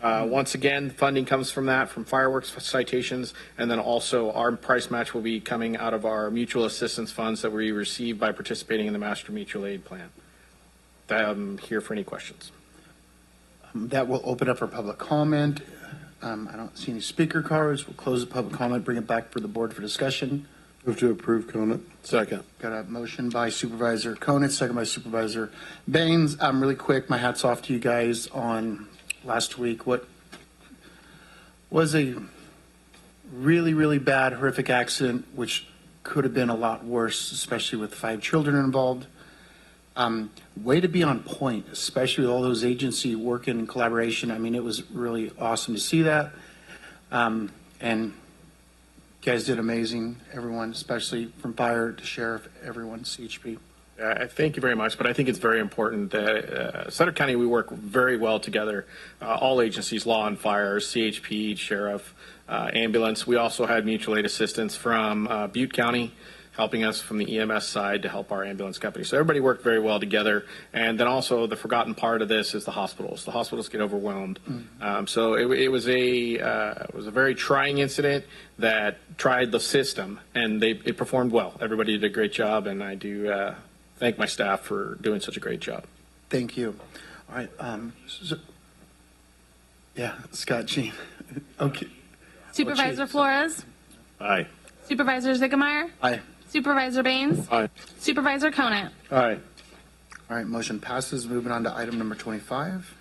Once again, funding comes from that, from fireworks citations, and then also our price match will be coming out of our mutual assistance funds that we receive by participating in the Master Mutual Aid Plan. I'm here for any questions. That will open up for public comment. I don't see any speaker cards. We'll close the public comment, bring it back for the board for discussion. Move to approve, Conant. Second. Got a motion by Supervisor Conant, second by Supervisor Baines. Really quick, my hat's off to you guys on last week. What was a really, really bad, horrific accident, which could have been a lot worse, especially with 5 children involved. Way to be on point, especially with all those agency working in collaboration. I mean, it was really awesome to see that. And you guys did amazing, everyone, especially from fire to sheriff, everyone, CHP. Thank you very much, but I think it's very important that Sutter County, we work very well together. All agencies, law and fire, CHP, sheriff, ambulance. We also had mutual aid assistance from Butte County, helping us from the EMS side to help our ambulance company. So everybody worked very well together. And then also the forgotten part of this is the hospitals. The hospitals get overwhelmed. So it was a very trying incident that tried the system, and it performed well. Everybody did a great job, and I do thank my staff for doing such a great job. Thank you. All right. Scott, Jean. Okay. Supervisor Flores, Aye. Supervisor Ziegemeier, Aye. Supervisor Baines, Aye. Supervisor Conant. Aye. All right, motion passes. Moving on to item number 25.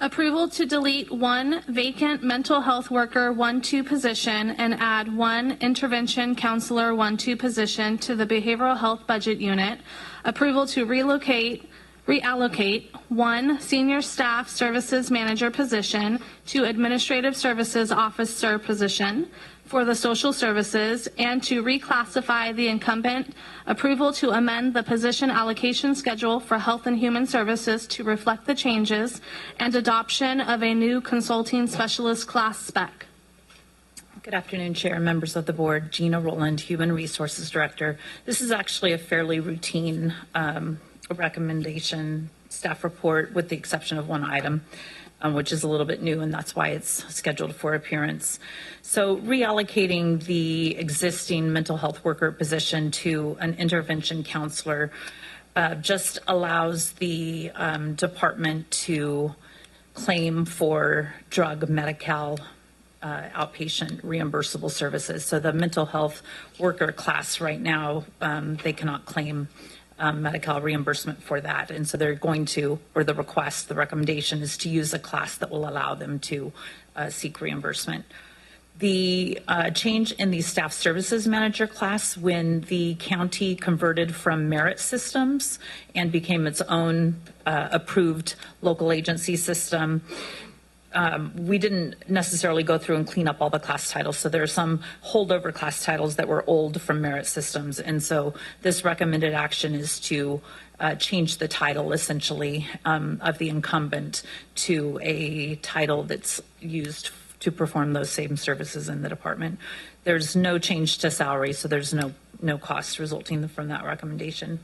Approval to delete 1 vacant mental health worker 1-2 position and add 1 intervention counselor 1-2 position to the behavioral health budget unit. Approval to reallocate 1 senior staff services manager position to administrative services officer position for the social services, and to reclassify the incumbent. Approval to amend the position allocation schedule for health and human services to reflect the changes, and adoption of a new consulting specialist class spec. Good afternoon, Chair and members of the board. Gina Rowland, Human Resources Director. This is actually a fairly routine recommendation staff report, with the exception of 1 item, which is a little bit new, and that's why it's scheduled for appearance. So reallocating the existing mental health worker position to an intervention counselor just allows the department to claim for drug, Medi-Cal, outpatient reimbursable services. So the mental health worker class right now, they cannot claim Medi-Cal reimbursement for that. And so they're going to, or the recommendation is to use a class that will allow them to seek reimbursement. The change in the staff services manager class, when the county converted from merit systems and became its own approved local agency system, we didn't necessarily go through and clean up all the class titles. So there are some holdover class titles that were old from Merit Systems. And so this recommended action is to change the title essentially of the incumbent to a title that's used to perform those same services in the department. There's no change to salary, so there's no cost resulting from that recommendation.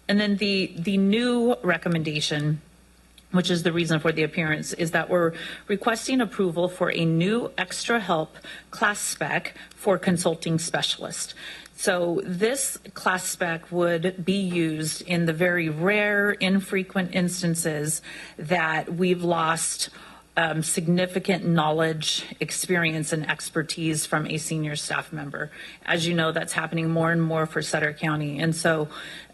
And then the new recommendation, which is the reason for the appearance, is that we're requesting approval for a new extra help class spec for consulting specialist. So this class spec would be used in the very rare, infrequent instances that we've lost significant knowledge, experience, and expertise from a senior staff member. As you know, that's happening more and more for Sutter County. And so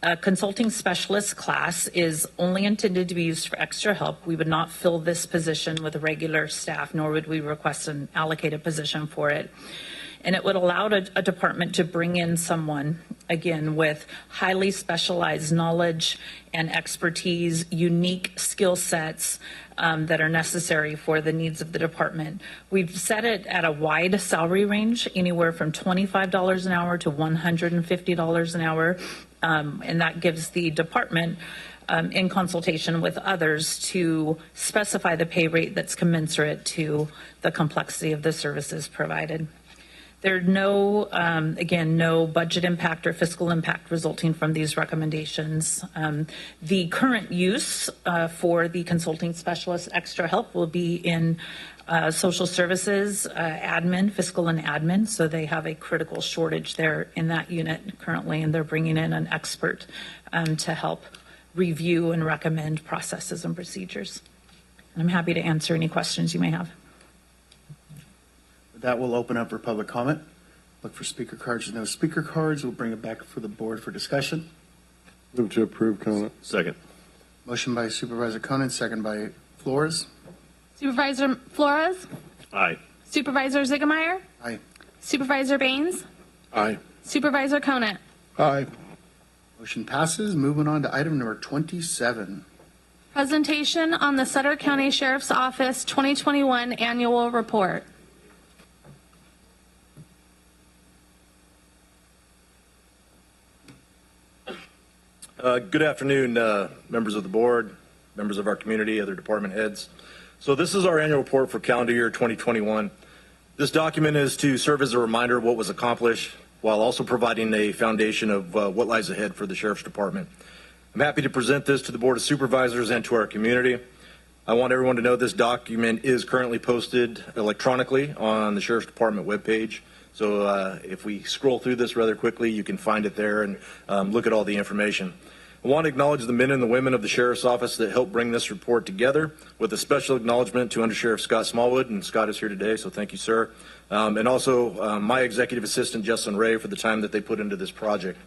a consulting specialist class is only intended to be used for extra help. We would not fill this position with regular staff, nor would we request an allocated position for it. And it would allow a department to bring in someone, again, with highly specialized knowledge and expertise, unique skill sets that are necessary for the needs of the department. We've set it at a wide salary range, anywhere from $25 an hour to $150 an hour. And that gives the department, in consultation with others, to specify the pay rate that's commensurate to the complexity of the services provided. There are no, again, no budget impact or fiscal impact resulting from these recommendations. The current use for the consulting specialist extra help will be in social services, admin, fiscal and admin. So they have a critical shortage there in that unit currently, and they're bringing in an expert to help review and recommend processes and procedures. And I'm happy to answer any questions you may have. That will open up for public comment. Look for speaker cards. There's no speaker cards. We'll bring it back for the board for discussion. Move to approve, Conant. Second. Motion by Supervisor Conant, second by Flores. Supervisor Flores? Aye. Supervisor Ziegemeier? Aye. Supervisor Baines? Aye. Supervisor Conant? Aye. Motion passes. Moving on to item number 27. Presentation on the Sutter County Sheriff's Office 2021 Annual Report. Good afternoon, members of the board, members of our community, other department heads. So this is our annual report for calendar year 2021. This document is to serve as a reminder of what was accomplished while also providing a foundation of what lies ahead for the Sheriff's Department. I'm happy to present this to the Board of Supervisors and to our community. I want everyone to know this document is currently posted electronically on the Sheriff's Department webpage. So if we scroll through this rather quickly, you can find it there and look at all the information. I want to acknowledge the men and the women of the Sheriff's Office that helped bring this report together, with a special acknowledgement to Under Sheriff Scott Smallwood, and Scott is here today, so thank you, sir. And also my executive assistant, Justin Ray, for the time that they put into this project.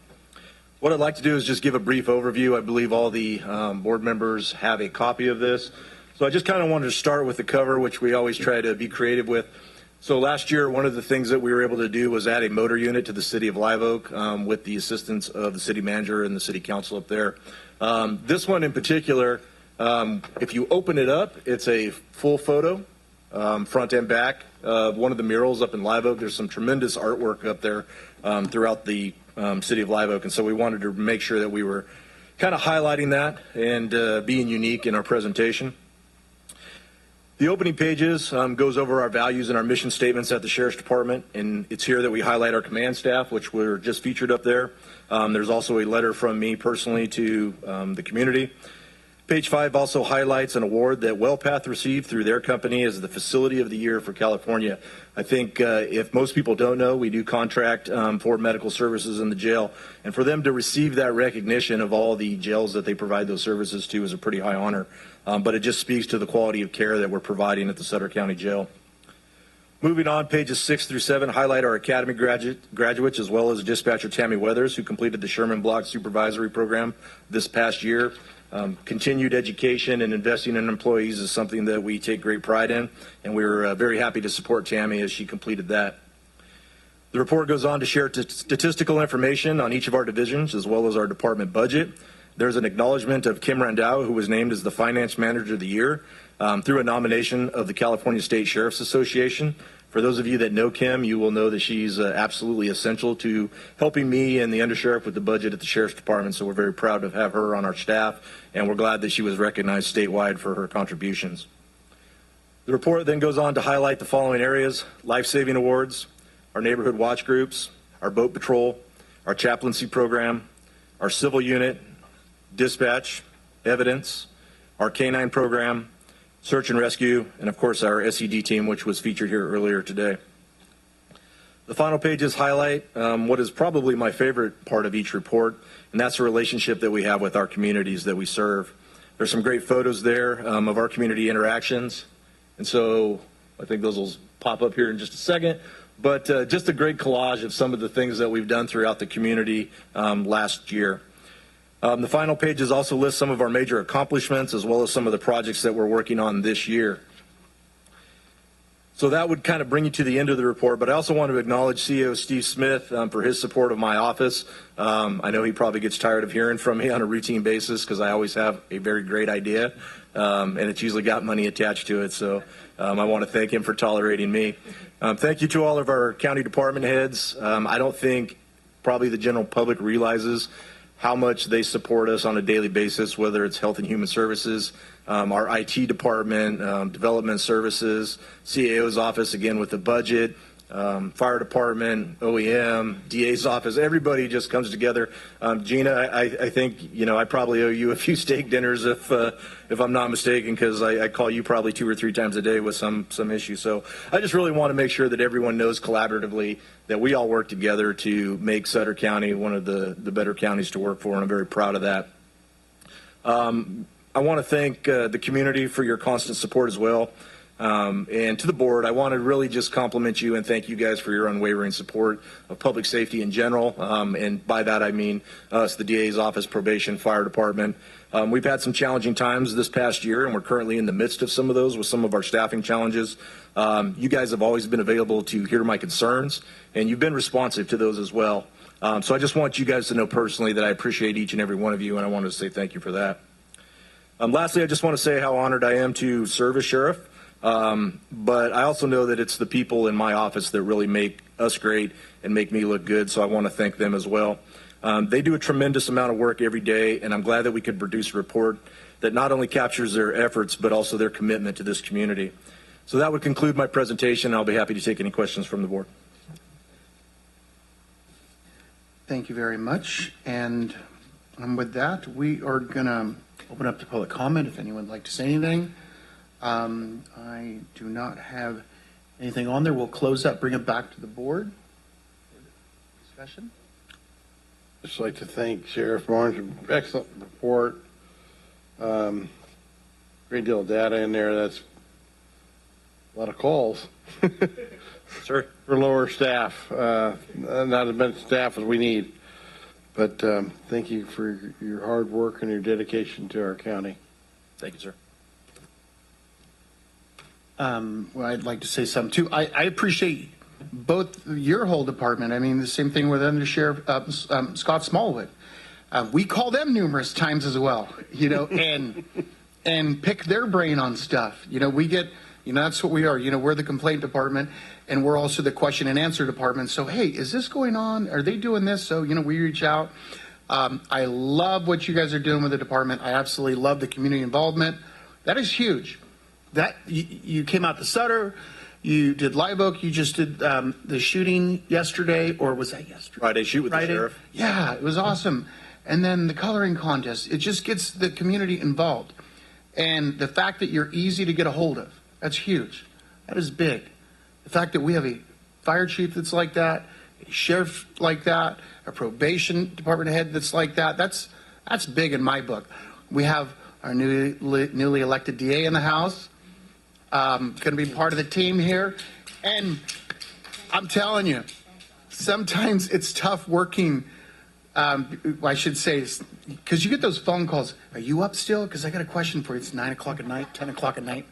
What I'd like to do is just give a brief overview. I believe all the board members have a copy of this. So I just kind of wanted to start with the cover, which we always try to be creative with. So last year, one of the things that we were able to do was add a motor unit to the city of Live Oak with the assistance of the city manager and the city council up there. This one in particular, if you open it up, it's a full photo, front and back, of one of the murals up in Live Oak. There's some tremendous artwork up there throughout the city of Live Oak. And so we wanted to make sure that we were kind of highlighting that and being unique in our presentation. The opening pages goes over our values and our mission statements at the Sheriff's Department, and it's here that we highlight our command staff, which were just featured up there. There's also a letter from me personally to the community. Page 5 also highlights an award that WellPath received through their company as the Facility of the Year for California. I think if most people don't know, we do contract for medical services in the jail, and for them to receive that recognition of all the jails that they provide those services to is a pretty high honor. But it just speaks to the quality of care that we're providing at the Sutter County Jail. Moving on, pages 6 through 7 highlight our academy graduates, as well as dispatcher Tammy Weathers, who completed the Sherman Block Supervisory Program this past year. Continued education and investing in employees is something that we take great pride in, and we were very happy to support Tammy as she completed that. The report goes on to share statistical information on each of our divisions, as well as our department budget. there's an acknowledgement of Kim Randau, who was named as the Finance Manager of the Year through a nomination of the California State Sheriff's Association. For those of you that know Kim, you will know that she's absolutely essential to helping me and the undersheriff with the budget at the Sheriff's Department, so we're very proud to have her on our staff, and we're glad that she was recognized statewide for her contributions. The report then goes on to highlight the following areas: life-saving awards, our neighborhood watch groups, our boat patrol, our chaplaincy program, our civil unit, dispatch, evidence, our canine program, search and rescue, and of course our SED team, which was featured here earlier today. The final pages highlight what is probably my favorite part of each report, and that's the relationship that we have with our communities that we serve. There's some great photos there of our community interactions, and so I think those will pop up here in just a second, but just a great collage of some of the things that we've done throughout the community last year. The final pages also list some of our major accomplishments as well as some of the projects that we're working on this year. So that would kind of bring you to the end of the report, but I also want to acknowledge CEO Steve Smith for his support of my office. I know he probably gets tired of hearing from me on a routine basis because I always have a very great idea, and it's usually got money attached to it, so I want to thank him for tolerating me. Thank you to all of our county department heads. I don't think probably the general public realizes how much they support us on a daily basis, whether it's Health and Human Services, our IT department, Development Services, CAO's office, again with the budget, Fire Department, OEM, DA's office. Everybody just comes together. Gina, I think, you know, I probably owe you a few steak dinners if I'm not mistaken, because I call you probably 2 or 3 times a day with some issue. So I just really want to make sure that everyone knows collaboratively that we all work together to make Sutter County one of the better counties to work for, and I'm very proud of that. I want to thank the community for your constant support as well. And to the board, I want to really just compliment you and thank you guys for your unwavering support of public safety in general. And by that, I mean us, the DA's office, probation, fire department. We've had some challenging times this past year, and we're currently in the midst of some of those with some of our staffing challenges. You guys have always been available to hear my concerns, and you've been responsive to those as well. So I just want you guys to know personally that I appreciate each and every one of you, and I wanted to say thank you for that. Lastly, I just want to say how honored I am to serve as sheriff. But I also know that it's the people in my office that really make us great and make me look good, so I want to thank them as well. They do a tremendous amount of work every day, and I'm glad that we could produce a report that not only captures their efforts, but also their commitment to this community. So that would conclude my presentation. I'll be happy to take any questions from the board. Thank you very much. And with that, we are going to open up to public comment if anyone would like to say anything. I do not have anything on there. We'll close that, bring it back to the board for discussion. Just like to thank Sheriff Barnes for an excellent report. Great deal of data in there. That's a lot of calls. Sure. For lower staff, not as much staff as we need. But thank you for your hard work and your dedication to our county. Thank you, sir. Well, I'd like to say something too. I appreciate both your whole department. I mean, the same thing with Under Sheriff Scott Smallwood. We call them numerous times as well, you know, and pick their brain on stuff. You know, we get, you know, that's what we are. You know, we're the complaint department, and we're also the question and answer department. So, hey, is this going on? Are they doing this? So, you know, we reach out. I love what you guys are doing with the department. I absolutely love the community involvement. That is huge. That you came out to Sutter, you did Live Oak, you just did the shooting yesterday, or was that yesterday? Friday, shoot with the sheriff. Yeah, it was awesome. And then the coloring contest, it just gets the community involved. And the fact that you're easy to get a hold of, that's huge. That is big. The fact that we have a fire chief that's like that, a sheriff like that, a probation department head that's like that, that's big in my book. We have our newly elected DA in the House. Going to be part of the team here. And I'm telling you, sometimes it's tough working, I should say, because you get those phone calls. Are you up still? Because I got a question for you. It's 9 o'clock at night, 10 o'clock at night.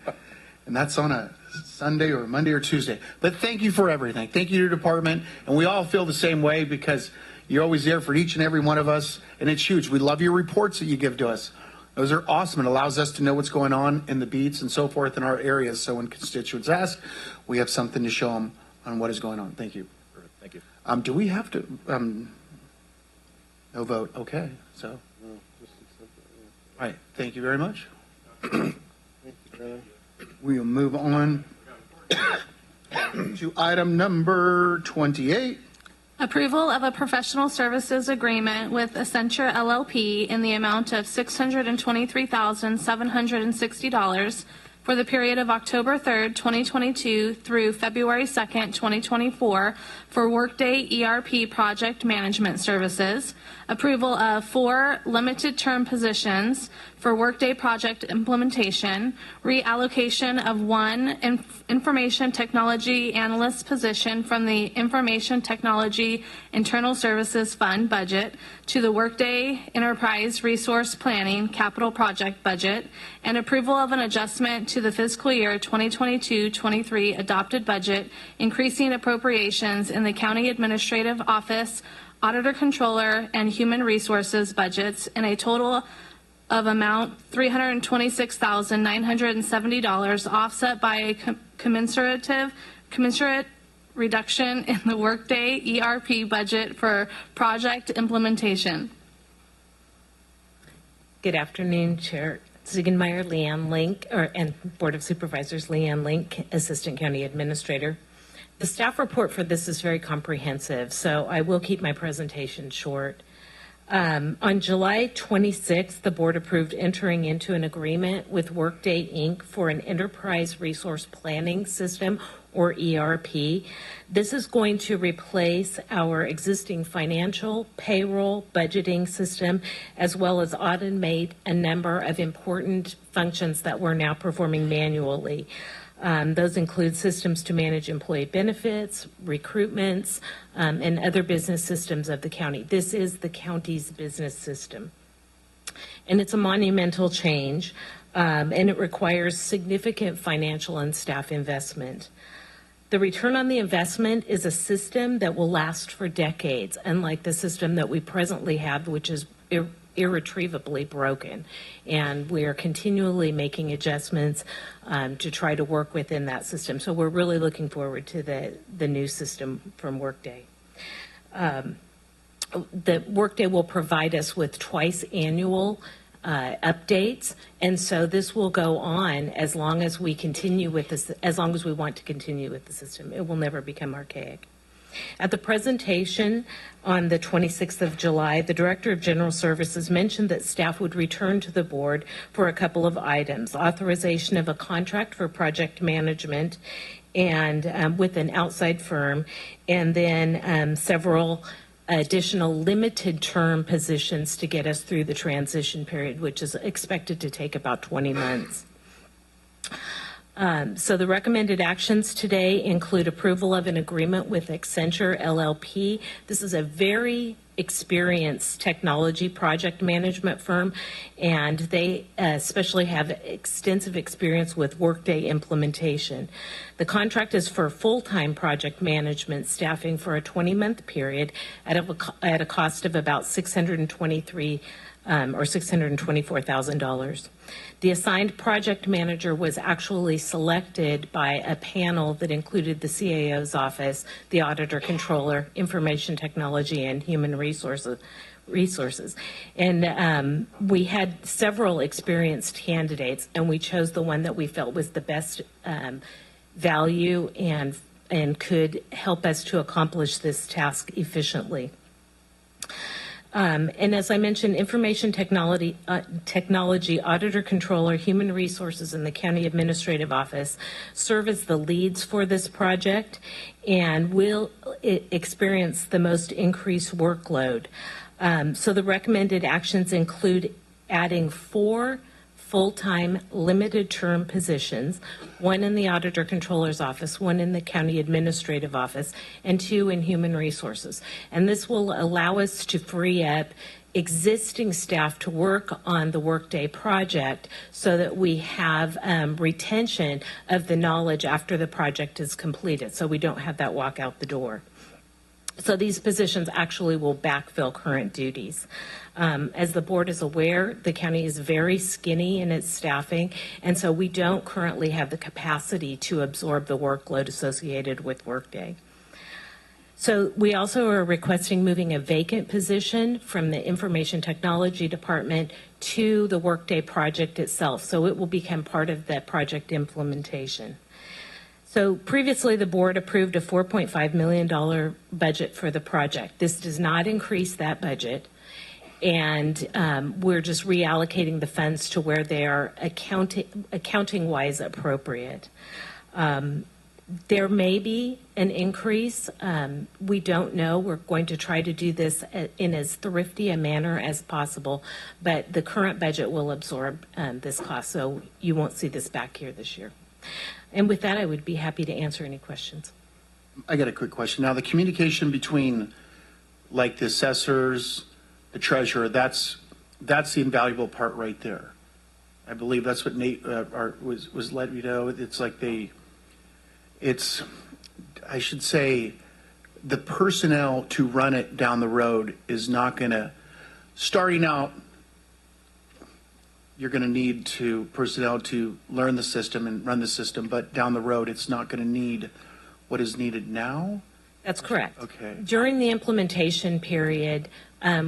And that's on a Sunday or Monday or Tuesday. But thank you for everything. Thank you to your department. And we all feel the same way because, You're always there for each and every one of us, and it's huge. We love your reports that you give to us. Those are awesome. It allows us to know what's going on in the beats and so forth in our areas. So when constituents ask, we have something to show them on what is going on. Thank you. Thank you. Do we have to, no vote? Okay, so. All right, thank you very much. We'll move on to item number 28. Approval of a professional services agreement with Accenture LLP in the amount of $623,760 for the period of October 3rd, 2022 through February 2nd, 2024 for Workday ERP project management services. Approval of 4 limited term positions for Workday project implementation. Reallocation of 1 information technology analyst position from the Information Technology Internal Services Fund budget to the Workday Enterprise Resource Planning capital project budget, and approval of an adjustment to the fiscal year 2022-23 adopted budget, increasing appropriations in the County Administrative Office, Auditor Controller, and Human Resources budgets in a total of amount $326,970, offset by a commensurate reduction in the Workday ERP budget for project implementation. Good afternoon, Chair Ziegenmeyer, Leanne Link, and Board of Supervisors, Leanne Link, Assistant County Administrator. The staff report for this is very comprehensive, so I will keep my presentation short. On July 26th, the board approved entering into an agreement with Workday, Inc. for an enterprise resource planning system, or ERP. This is going to replace our existing financial, payroll, budgeting system, as well as automate a number of important functions that we're now performing manually. Those include systems to manage employee benefits, recruitments, and other business systems of the county. This is the county's business system. And it's a monumental change, and it requires significant financial and staff investment. The return on the investment is a system that will last for decades, unlike the system that we presently have, which is irretrievably broken, and we are continually making adjustments to try to work within that system. So we're really looking forward to the new system from Workday. The Workday will provide us with twice annual updates, and so this will go on as long as we continue with this, as long as we want to continue with the system. It will never become archaic. At the presentation on the 26th of July, the Director of General Services mentioned that staff would return to the board for a couple of items: authorization of a contract for project management and with an outside firm, and then several additional limited term positions to get us through the transition period, which is expected to take about 20 months. So the recommended actions today include approval of an agreement with Accenture LLP. This is a very experienced technology project management firm, and they especially have extensive experience with Workday implementation. The contract is for full-time project management staffing for a 20-month period at a cost of about $623,000 or $624,000. The assigned project manager was actually selected by a panel that included the CAO's office, the Auditor Controller, Information Technology, and Human Resources. And we had several experienced candidates, and we chose the one that we felt was the best value and could help us to accomplish this task efficiently. And as I mentioned, Information Technology, Auditor Controller, Human Resources, and the County Administrative Office serve as the leads for this project and will experience the most increased workload. So the recommended actions include adding 4 full-time limited term positions, 1 in the Auditor Controller's office, 1 in the County Administrative Office, and 2 in Human Resources. And this will allow us to free up existing staff to work on the Workday project so that we have retention of the knowledge after the project is completed, so we don't have that walk out the door. So these positions actually will backfill current duties. As the board is aware, the county is very skinny in its staffing, and so we don't currently have the capacity to absorb the workload associated with Workday. So we also are requesting moving a vacant position from the Information Technology Department to the Workday project itself. So it will become part of the project implementation. So previously, the board approved a $4.5 million budget for the project. This does not increase that budget, and we're just reallocating the funds to where they are accounting-wise appropriate. There may be an increase. We don't know. We're going to try to do this in as thrifty a manner as possible, but the current budget will absorb this cost, so you won't see this back here this year. And with that, I would be happy to answer any questions. I got a quick question. Now, the communication between, like, the assessors, the treasurer, that's the invaluable part right there. I believe that's what Nate was letting me know. It's like I should say, the personnel to run it down the road is not going to, starting out, you're going to need personnel to learn the system and run the system, but down the road, it's not going to need what is needed now? That's correct. Okay. During the implementation period,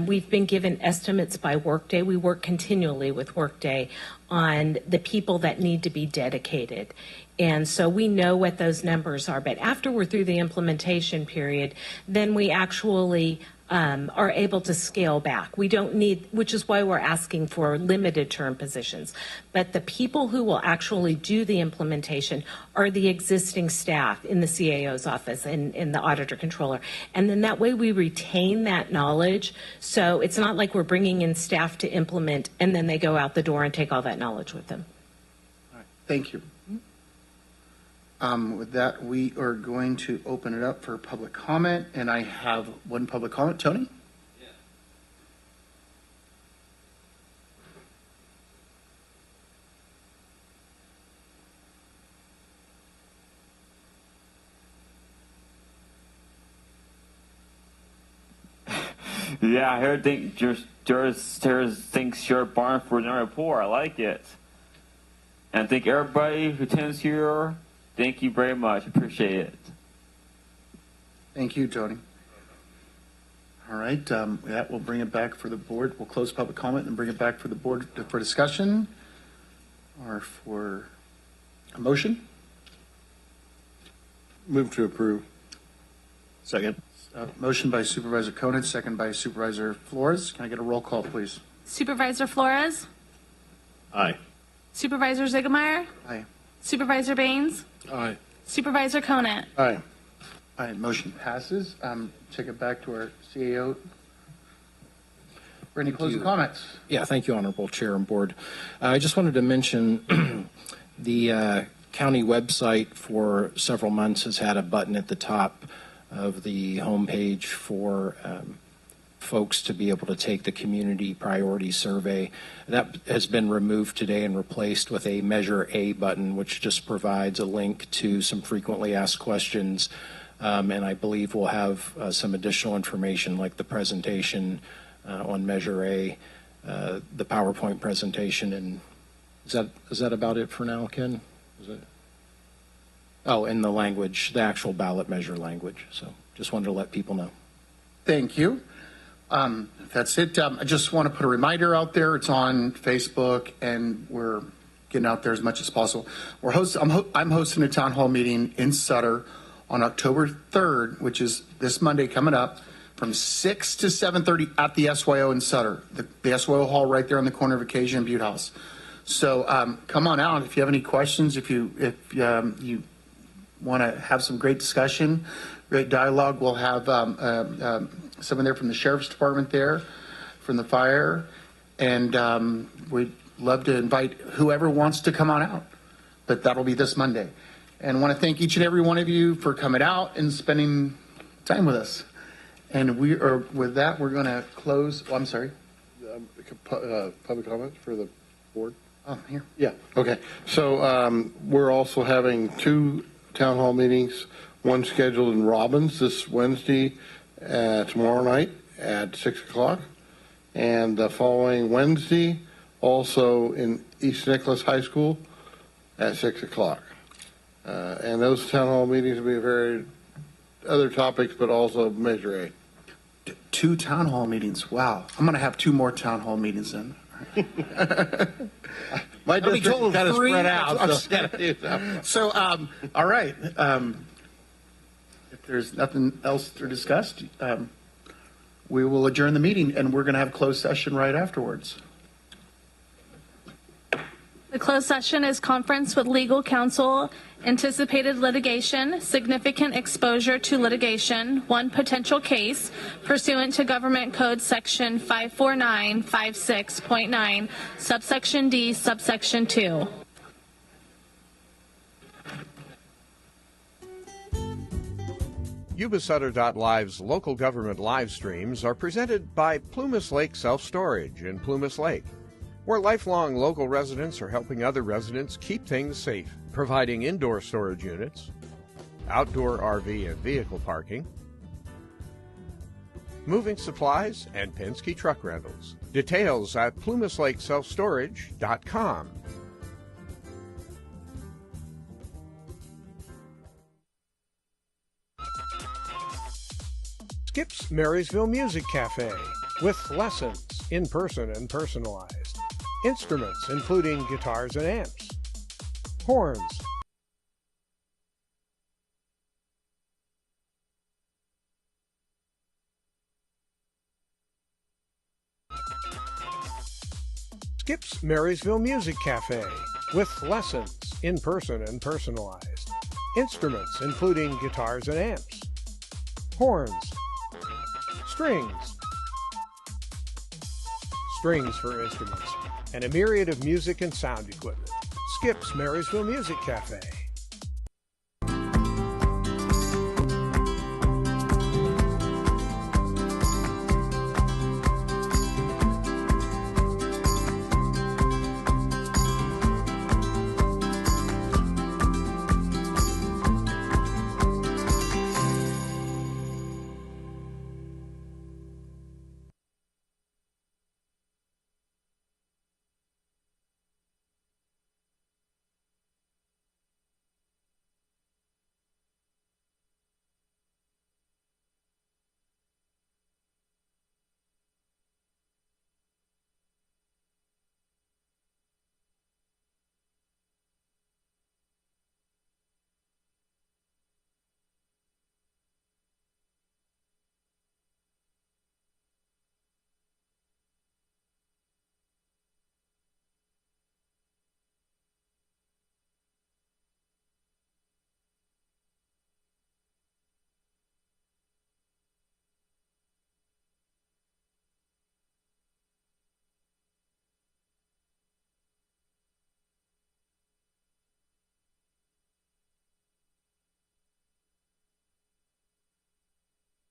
we've been given estimates by Workday. We work continually with Workday on the people that need to be dedicated. And so we know what those numbers are. But after we're through the implementation period, then we actually are able to scale back. We don't need, which is why we're asking for limited term positions. But the people who will actually do the implementation are the existing staff in the CAO's office and in the auditor controller. And then that way we retain that knowledge. So it's not like we're bringing in staff to implement and then they go out the door and take all that knowledge with them. All right. Thank you. With that, we are going to open it up for public comment, and I have one public comment. Tony? Yeah, I heard Jared thinks Sheriff Barnes for the report. I like it. And I think everybody who attends here, thank you very much. Appreciate it. Thank you, Tony. All right, that will bring it back for the board. We'll close public comment and bring it back for the board for discussion or for a motion. Move to approve. Second. Motion by Supervisor Conant, second by Supervisor Flores. Can I get a roll call, please? Supervisor Flores? Aye. Supervisor Ziegemeier? Aye. Supervisor Baines? Aye. Supervisor Conant? Aye. All right, motion passes. Take it back to our CAO. For any closing comments? Yeah, thank you, Honorable Chair and Board. I just wanted to mention the county website for several months has had a button at the top of the homepage for folks to be able to take the community priority survey. That has been removed today and replaced with a Measure A button, which just provides a link to some frequently asked questions. And I believe we'll have some additional information like the presentation on Measure A, the PowerPoint presentation. And is that about it for now, Ken? Is it? Oh, and the language, the actual ballot measure language. So just wanted to let people know. Thank you. That's it. I just want to put a reminder out there. It's on Facebook, and we're getting out there as much as possible. I'm hosting a town hall meeting in Sutter on October 3rd, which is this Monday coming up, from 6 to 7:30 at the SYO in Sutter, the SYO hall right there on the corner of Acacia and Butte House. So come on out if you have any questions. If you want to have some great discussion, great dialogue, we'll have someone there from the Sheriff's Department there, from the fire, and we'd love to invite whoever wants to come on out. But that'll be this Monday. And I want to thank each and every one of you for coming out and spending time with us. And with that, we're going to close. Oh, I'm sorry. Public comments for the board? Oh, here. Yeah, okay. So we're also having two town hall meetings, one scheduled in Robbins this Wednesday tomorrow night at 6 o'clock. And the following Wednesday, also in East Nicholas High School at 6 o'clock. And those town hall meetings will be very other topics, but also Measure A. 2 town hall meetings. Wow. I'm going to have 2 more town hall meetings then. My I'll be district told kind of 3. spread out. I'm So, gotta do that. So, all right. If there's nothing else to discuss, we will adjourn the meeting, and we're going to have closed session right afterwards. The closed session is conference with legal counsel, anticipated litigation, significant exposure to litigation, one potential case pursuant to Government Code Section 54956.9, subsection D, subsection 2. Yuba-Sutter.live's local government live streams are presented by Plumas Lake Self-Storage in Plumas Lake, where lifelong local residents are helping other residents keep things safe, providing indoor storage units, outdoor RV and vehicle parking, moving supplies, and Penske truck rentals. Details at plumaslakeselfstorage.com. Skip's Marysville Music Cafe, with lessons in person and personalized. Instruments including guitars and amps, horns, Skip's Marysville Music Cafe, with lessons in person and personalized. Instruments including guitars and amps, horns, strings for instruments, and a myriad of music and sound equipment. Skip's Marysville Music Cafe.